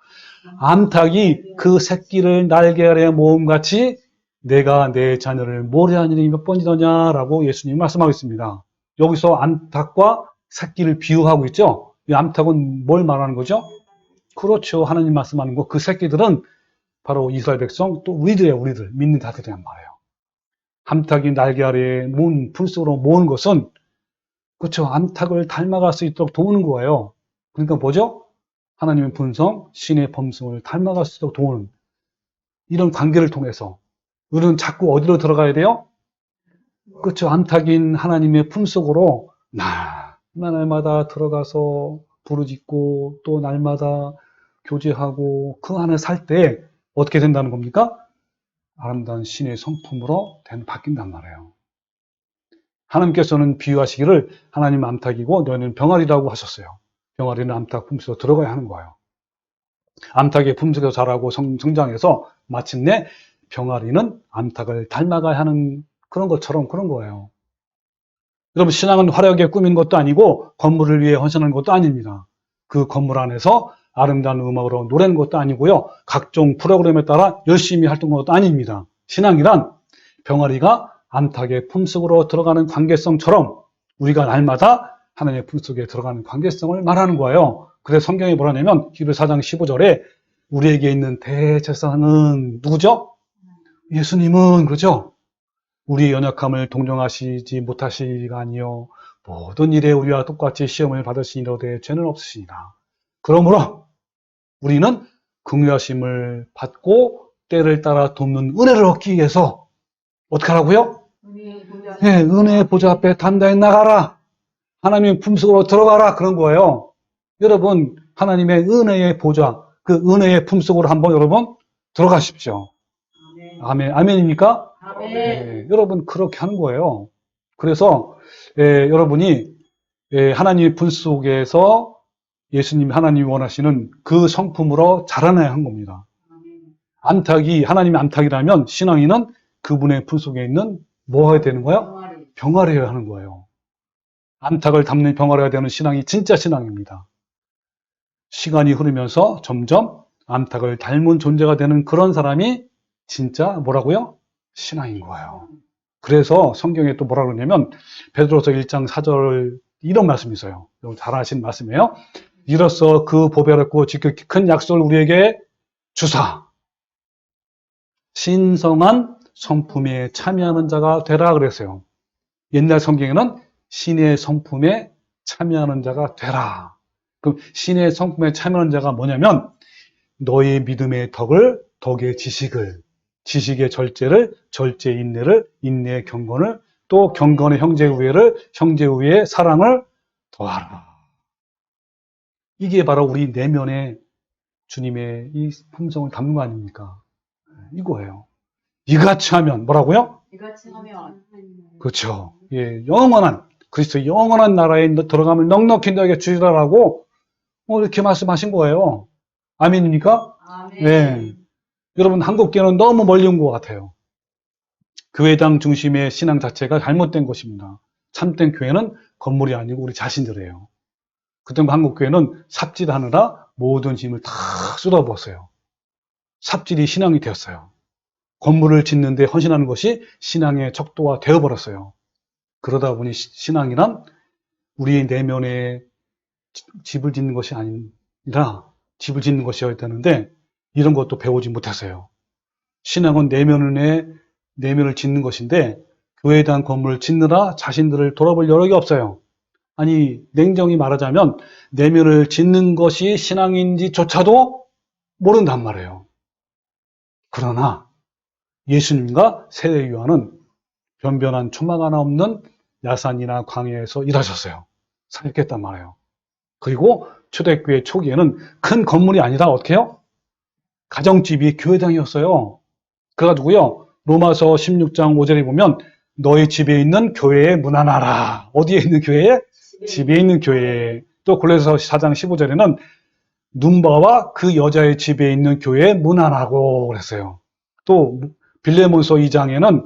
S1: 암탉이 그 새끼를 날개 아래 모음같이 내가 내 자녀를 모래하는 일이 몇 번이더냐라고 예수님이 말씀하고 있습니다. 여기서 암탉과 새끼를 비유하고 있죠. 이 암탉은 뭘 말하는 거죠? 그렇죠. 하나님 말씀하는 거. 그 새끼들은 바로 이스라엘 백성, 또 우리들이에요. 우리들. 믿는 자들이란 말이에요. 암탉이 날개 아래에 모은 품속으로 모은 것은 그렇죠. 암탉을 닮아갈 수 있도록 도우는 거예요. 그러니까 뭐죠? 하나님의 본성, 신의 범성을 닮아갈 수 있도록 도우는 이런 관계를 통해서 우리는 자꾸 어디로 들어가야 돼요? 그렇죠. 암탉인 하나님의 품속으로 날마다 들어가서 부르짖고 또 날마다 교제하고 그 안에 살 때 어떻게 된다는 겁니까? 아름다운 신의 성품으로 바뀐단 말이에요. 하나님께서는 비유하시기를 하나님 암탉이고 너희는 병아리라고 하셨어요. 병아리는 암탉 품속으로 들어가야 하는 거예요. 암탉의 품속에서 자라고 성장해서 마침내 병아리는 암탉을 닮아가야 하는 그런 것처럼 그런 거예요. 여러분, 신앙은 화려하게 꾸민 것도 아니고 건물을 위해 헌신하는 것도 아닙니다. 그 건물 안에서 아름다운 음악으로 노래하는 것도 아니고요. 각종 프로그램에 따라 열심히 활동하는 것도 아닙니다. 신앙이란 병아리가 암탉의 품속으로 들어가는 관계성처럼 우리가 날마다 하나님의 품속에 들어가는 관계성을 말하는 거예요. 그래서 성경이 뭐라냐면 히브리 4장 15절에 우리에게 있는 대제사장은 누구죠? 예수님은 그렇죠? 우리의 연약함을 동정하시지 못하시리가 아니요 모든 일에 우리와 똑같이 시험을 받으시니로되 죄는 없으시니라. 그러므로 우리는 긍휼하심을 받고 때를 따라 돕는 은혜를 얻기 위해서 어떻게 하라고요? 네, 은혜의 보좌 앞에 단단히 나가라. 하나님의 품속으로 들어가라. 그런 거예요. 여러분, 하나님의 은혜의 보좌, 그 은혜의 품속으로 한번 여러분 들어가십시오. 아멘. 아멘입니까? 아멘. 네, 여러분 그렇게 하는 거예요. 그래서 여러분이 하나님의 품속에서 예수님이 하나님이 원하시는 그 성품으로 자라나야 한 겁니다. 암탉이 하나님의 암탉이라면 신앙인은 그분의 품속에 있는 뭐 해야 되는 거예요? 병아리여야 하는 거예요. 암탉을 담는 병아리가 되는 신앙이 진짜 신앙입니다. 시간이 흐르면서 점점 암탉을 닮은 존재가 되는 그런 사람이 진짜 뭐라고요? 신앙인 거예요. 그래서 성경에 또 뭐라 그러냐면 베드로서 1장 4절 이런 말씀이 있어요. 잘 아시는 말씀이에요. 이로써 그 보배롭고 지극히 큰 약속을 우리에게 주사 신성한 성품에 참여하는 자가 되라 그랬어요. 옛날 성경에는 신의 성품에 참여하는 자가 되라. 그럼 신의 성품에 참여하는 자가 뭐냐면 너의 믿음의 덕을 덕의 지식을 지식의 절제를 절제의 인내를 인내의 경건을 또 경건의 형제 우애를 형제 우애의 사랑을 더하라. 이게 바로 우리 내면의 주님의 이 품성을 담는 거 아닙니까? 이거예요. 이같이 하면 뭐라고요?
S2: 이같이 하면
S1: 그렇죠. 예, 영원한 그리스도 영원한 나라에 들어가면 넉넉히 너에게 주리라라고 이렇게 말씀하신 거예요. 아멘입니까?
S2: 아멘.
S1: 네. 여러분, 한국교회는 너무 멀리 온 것 같아요. 교회당 중심의 신앙 자체가 잘못된 것입니다. 참된 교회는 건물이 아니고 우리 자신들이에요. 그때 한국교회는 삽질하느라 모든 힘을 다 쏟아부었어요. 삽질이 신앙이 되었어요. 건물을 짓는데 헌신하는 것이 신앙의 척도가 되어버렸어요. 그러다 보니 신앙이란 우리의 내면에 집을 짓는 것이 아니라 집을 짓는 것이어야 되는데 이런 것도 배우지 못했어요. 신앙은 내면을 짓는 것인데 교회에 대한 건물을 짓느라 자신들을 돌아볼 여력이 없어요. 아니, 냉정히 말하자면 내면을 짓는 것이 신앙인지조차도 모른단 말이에요. 그러나 예수님과 세례 요한은 변변한 초막 하나 없는 야산이나 광야에서 일하셨어요. 사역했단 말이에요. 그리고 초대교회 초기에는 큰 건물이 아니라 어떻게 해요? 가정집이 교회당이었어요. 그래가지고요, 로마서 16장 5절에 보면 너희 집에 있는 교회에 문안하라. 어디에 있는 교회에? 집에 있는 교회에. 또 골로새서 4장 15절에는 눈바와 그 여자의 집에 있는 교회에 문안하고 그랬어요. 또 빌레몬서 2장에는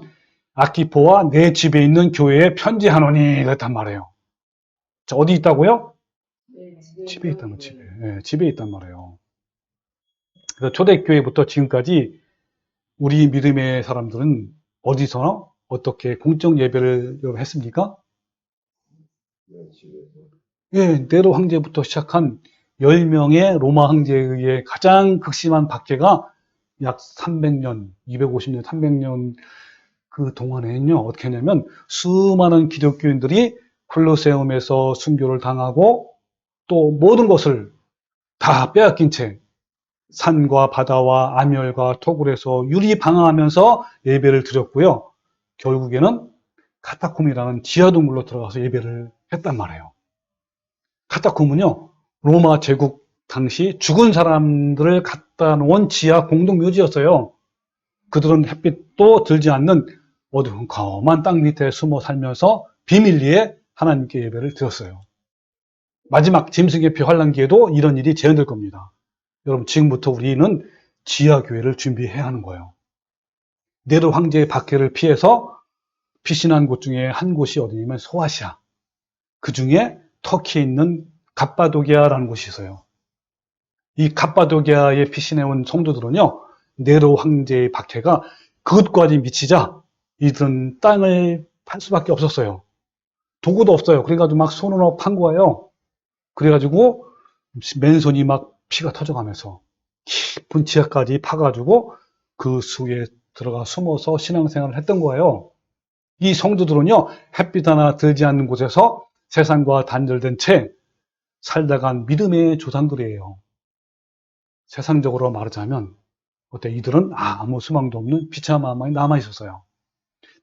S1: 아키포와 내 집에 있는 교회에 편지하노니 그랬단 말이에요. 자, 어디 있다고요?
S2: 네,
S1: 집에 있다는 집에. 네, 집에 있단 말이에요. 그래서 초대교회부터 지금까지 우리 믿음의 사람들은 어디서 어떻게 공적 예배를 했습니까? 예, 네로 황제부터 시작한 10명의 로마 황제에 의해 가장 극심한 박해가 약 300년, 250년, 300년 그 동안에는요, 어떻게 했냐면 수많은 기독교인들이 콜로세움에서 순교를 당하고 또 모든 것을 다 빼앗긴 채 산과 바다와 암열과 토굴에서 유리방황하면서 예배를 드렸고요. 결국에는 카타콤이라는 지하동굴로 들어가서 예배를 했단 말이에요. 카타콤은요, 로마 제국 당시 죽은 사람들을 갖다 놓은 지하 공동묘지였어요. 그들은 햇빛도 들지 않는 어두운 험한 땅 밑에 숨어 살면서 비밀리에 하나님께 예배를 드렸어요. 마지막 짐승의 피 환란기에도 이런 일이 재현될 겁니다. 여러분, 지금부터 우리는 지하교회를 준비해야 하는 거예요. 네로 황제의 박해를 피해서 피신한 곳 중에 한 곳이 어디냐면 소아시아. 그 중에 터키에 있는 갑바도기아라는 곳이 있어요. 이 갑바도기아에 피신해온 성도들은요, 네로 황제의 박해가 그것까지 미치자 이들은 땅을 팔 수밖에 없었어요. 도구도 없어요. 그래가지고 막 손으로 판 거예요. 그래가지고 맨손이 막 피가 터져가면서 깊은 지하까지 파가지고 그 수에 들어가 숨어서 신앙생활을 했던 거예요. 이 성도들은요, 햇빛 하나 들지 않는 곳에서 세상과 단절된 채 살다간 믿음의 조상들이에요. 세상적으로 말하자면 어때? 이들은 아무 소망도 없는 비참한 마음이 남아있었어요.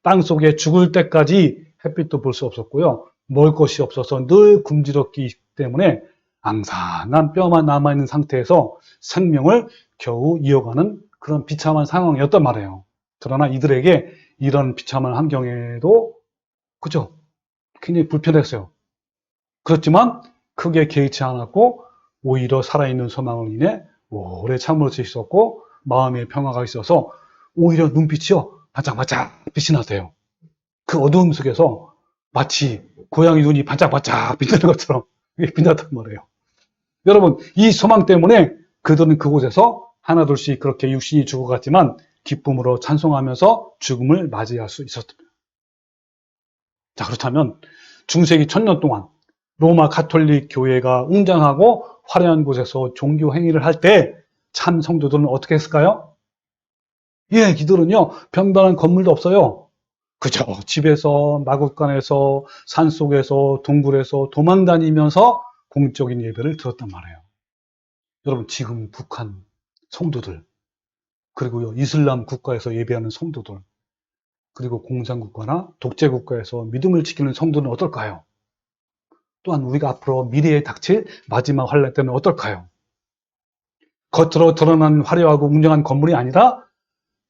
S1: 땅속에 죽을 때까지 햇빛도 볼 수 없었고요. 먹을 것이 없어서 늘 굶주렸기 때문에 앙상한 뼈만 남아있는 상태에서 생명을 겨우 이어가는 그런 비참한 상황이었단 말이에요. 그러나 이들에게 이런 비참한 환경에도 그죠? 굉장히 불편했어요. 그렇지만 크게 개의치 않았고 오히려 살아있는 소망을 인해 오래 참을 수 있었고 마음의 평화가 있어서 오히려 눈빛이요 반짝반짝 빛이 났대요. 그 어두움 속에서 마치 고양이 눈이 반짝반짝 빛나는 것처럼 빛났단 말이에요. 여러분, 이 소망 때문에 그들은 그곳에서 하나둘씩 그렇게 육신이 죽어갔지만 기쁨으로 찬송하면서 죽음을 맞이할 수 있었습니다. 자, 그렇다면 중세기 1000년 동안 로마 가톨릭 교회가 웅장하고 화려한 곳에서 종교 행위를 할 때 참 성도들은 어떻게 했을까요? 예, 이들은요 변변한 건물도 없어요. 그저 집에서, 마구간에서, 산속에서, 동굴에서 도망 다니면서 공적인 예배를 드렸단 말이에요. 여러분, 지금 북한 성도들, 그리고요 이슬람 국가에서 예배하는 성도들, 그리고 공산국가나 독재국가에서 믿음을 지키는 성도는 어떨까요? 또한 우리가 앞으로 미래에 닥칠 마지막 환란 때는 어떨까요? 겉으로 드러난 화려하고 웅장한 건물이 아니라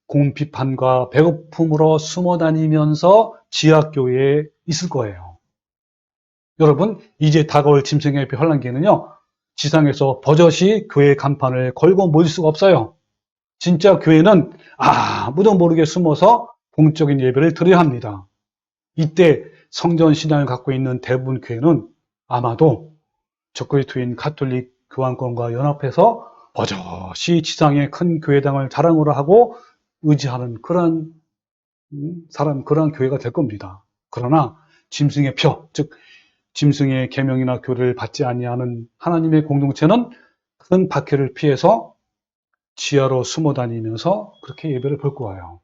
S1: 공비판과 배고픔으로 숨어 다니면서 지하교회에 있을 거예요. 여러분, 이제 다가올 짐승의 예배 환란기에는요, 지상에서 버젓이 교회 간판을 걸고 모일 수가 없어요. 진짜 교회는 아무도 모르게 숨어서 공적인 예배를 드려야 합니다. 이때 성전 신앙을 갖고 있는 대부분 교회는 아마도 적그리스도인 가톨릭 교황권과 연합해서 버젓이 지상의 큰 교회당을 자랑으로 하고 의지하는 그런 그런 교회가 될 겁니다. 그러나 짐승의 표, 즉 짐승의 계명이나 교례를 받지 아니하는 하나님의 공동체는 큰 박해를 피해서 지하로 숨어 다니면서 그렇게 예배를 볼 거예요.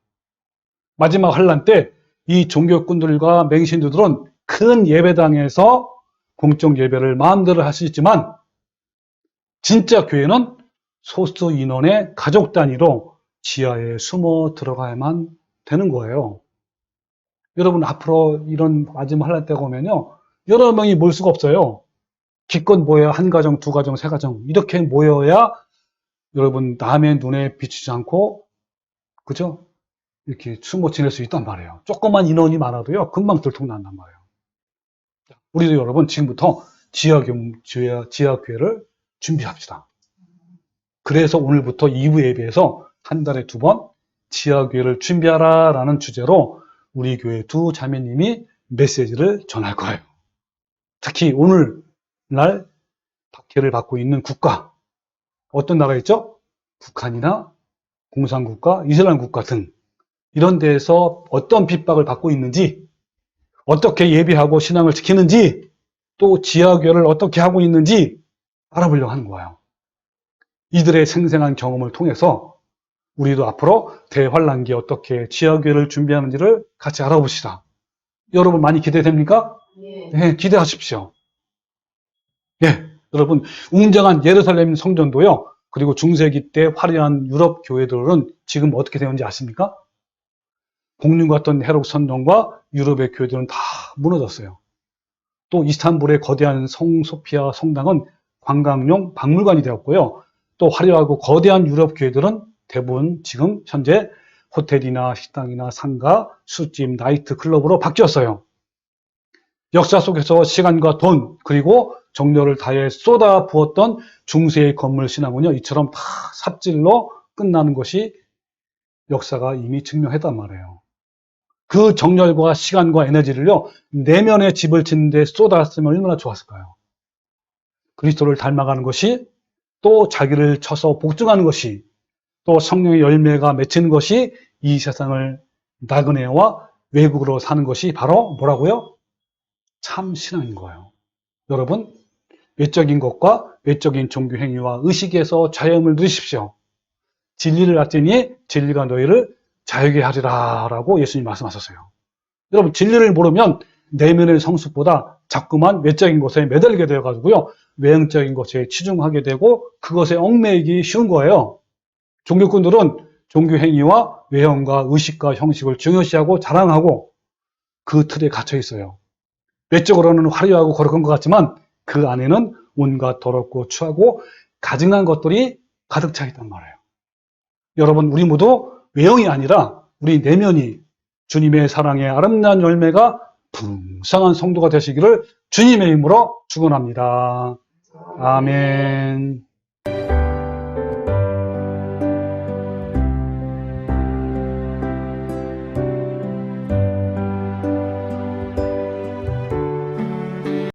S1: 마지막 환란 때 이 종교꾼들과 맹신들은 큰 예배당에서 공적 예배를 마음대로 할 수 있지만 진짜 교회는 소수 인원의 가족 단위로 지하에 숨어 들어가야만 되는 거예요. 여러분, 앞으로 이런 마지막 환란 때가 오면요, 여러 명이 모일 수가 없어요. 기껏 모여야 한 가정, 두 가정, 세 가정 이렇게 모여야 여러분 남의 눈에 비추지 않고, 그죠? 이렇게 숨어 지낼 수 있단 말이에요. 조그만 인원이 많아도요, 금방 들통난단 말이에요. 우리도 여러분 지금부터 지하교회를 준비합시다. 그래서 오늘부터 2부 예배에서 한 달에 2번 지하교회를 준비하라 라는 주제로 우리 교회 두 자매님이 메시지를 전할 거예요. 특히 오늘날 박해를 받고 있는 국가, 어떤 나라 있죠? 북한이나 공산국가, 이슬람 국가 등 이런 데에서 어떤 핍박을 받고 있는지, 어떻게 예배하고 신앙을 지키는지, 또 지하교회를 어떻게 하고 있는지 알아보려고 하는 거예요. 이들의 생생한 경험을 통해서 우리도 앞으로 대환란기에 어떻게 지하교회를 준비하는지를 같이 알아봅시다. 여러분 많이 기대됩니까? 네, 기대하십시오. 네, 여러분 웅장한 예루살렘 성전도요, 그리고 중세기 때 화려한 유럽 교회들은 지금 어떻게 되는지 아십니까? 공륜 같던 헤롯 선동과 유럽의 교회들은 다 무너졌어요. 또 이스탄불의 거대한 성소피아 성당은 관광용 박물관이 되었고요. 또 화려하고 거대한 유럽 교회들은 대부분 지금 현재 호텔이나 식당이나 상가, 술집, 나이트 클럽으로 바뀌었어요. 역사 속에서 시간과 돈, 그리고 정열을 다해 쏟아 부었던 중세의 건물 신앙은요, 이처럼 다 삽질로 끝나는 것이 역사가 이미 증명했단 말이에요. 그 정열과 시간과 에너지를요, 내면의 집을 짓는 데 쏟았으면 얼마나 좋았을까요? 그리스도를 닮아가는 것이, 또 자기를 쳐서 복종하는 것이, 또 성령의 열매가 맺히는 것이 이 세상을 나그네와 외국으로 사는 것이 바로 뭐라고요? 참 신앙인 거예요. 여러분, 외적인 것과 외적인 종교 행위와 의식에서 자유함을 누리십시오. 진리를 알지니 진리가 너희를 자유게 하리라 라고 예수님이 말씀하셨어요. 여러분, 진리를 모르면 내면의 성숙보다 자꾸만 외적인 것에 매달리게 되어가지고요, 외형적인 것에 치중하게 되고 그것에 얽매이기 쉬운 거예요. 종교꾼들은 종교 행위와 외형과 의식과 형식을 중요시하고 자랑하고 그 틀에 갇혀 있어요. 외적으로는 화려하고 거룩한 것 같지만 그 안에는 온갖 더럽고 추하고 가증한 것들이 가득 차 있단 말이에요. 여러분, 우리 모두 외형이 아니라 우리 내면이 주님의 사랑의 아름다운 열매가 풍성한 성도가 되시기를 주님의 이름으로 축원합니다. 아멘.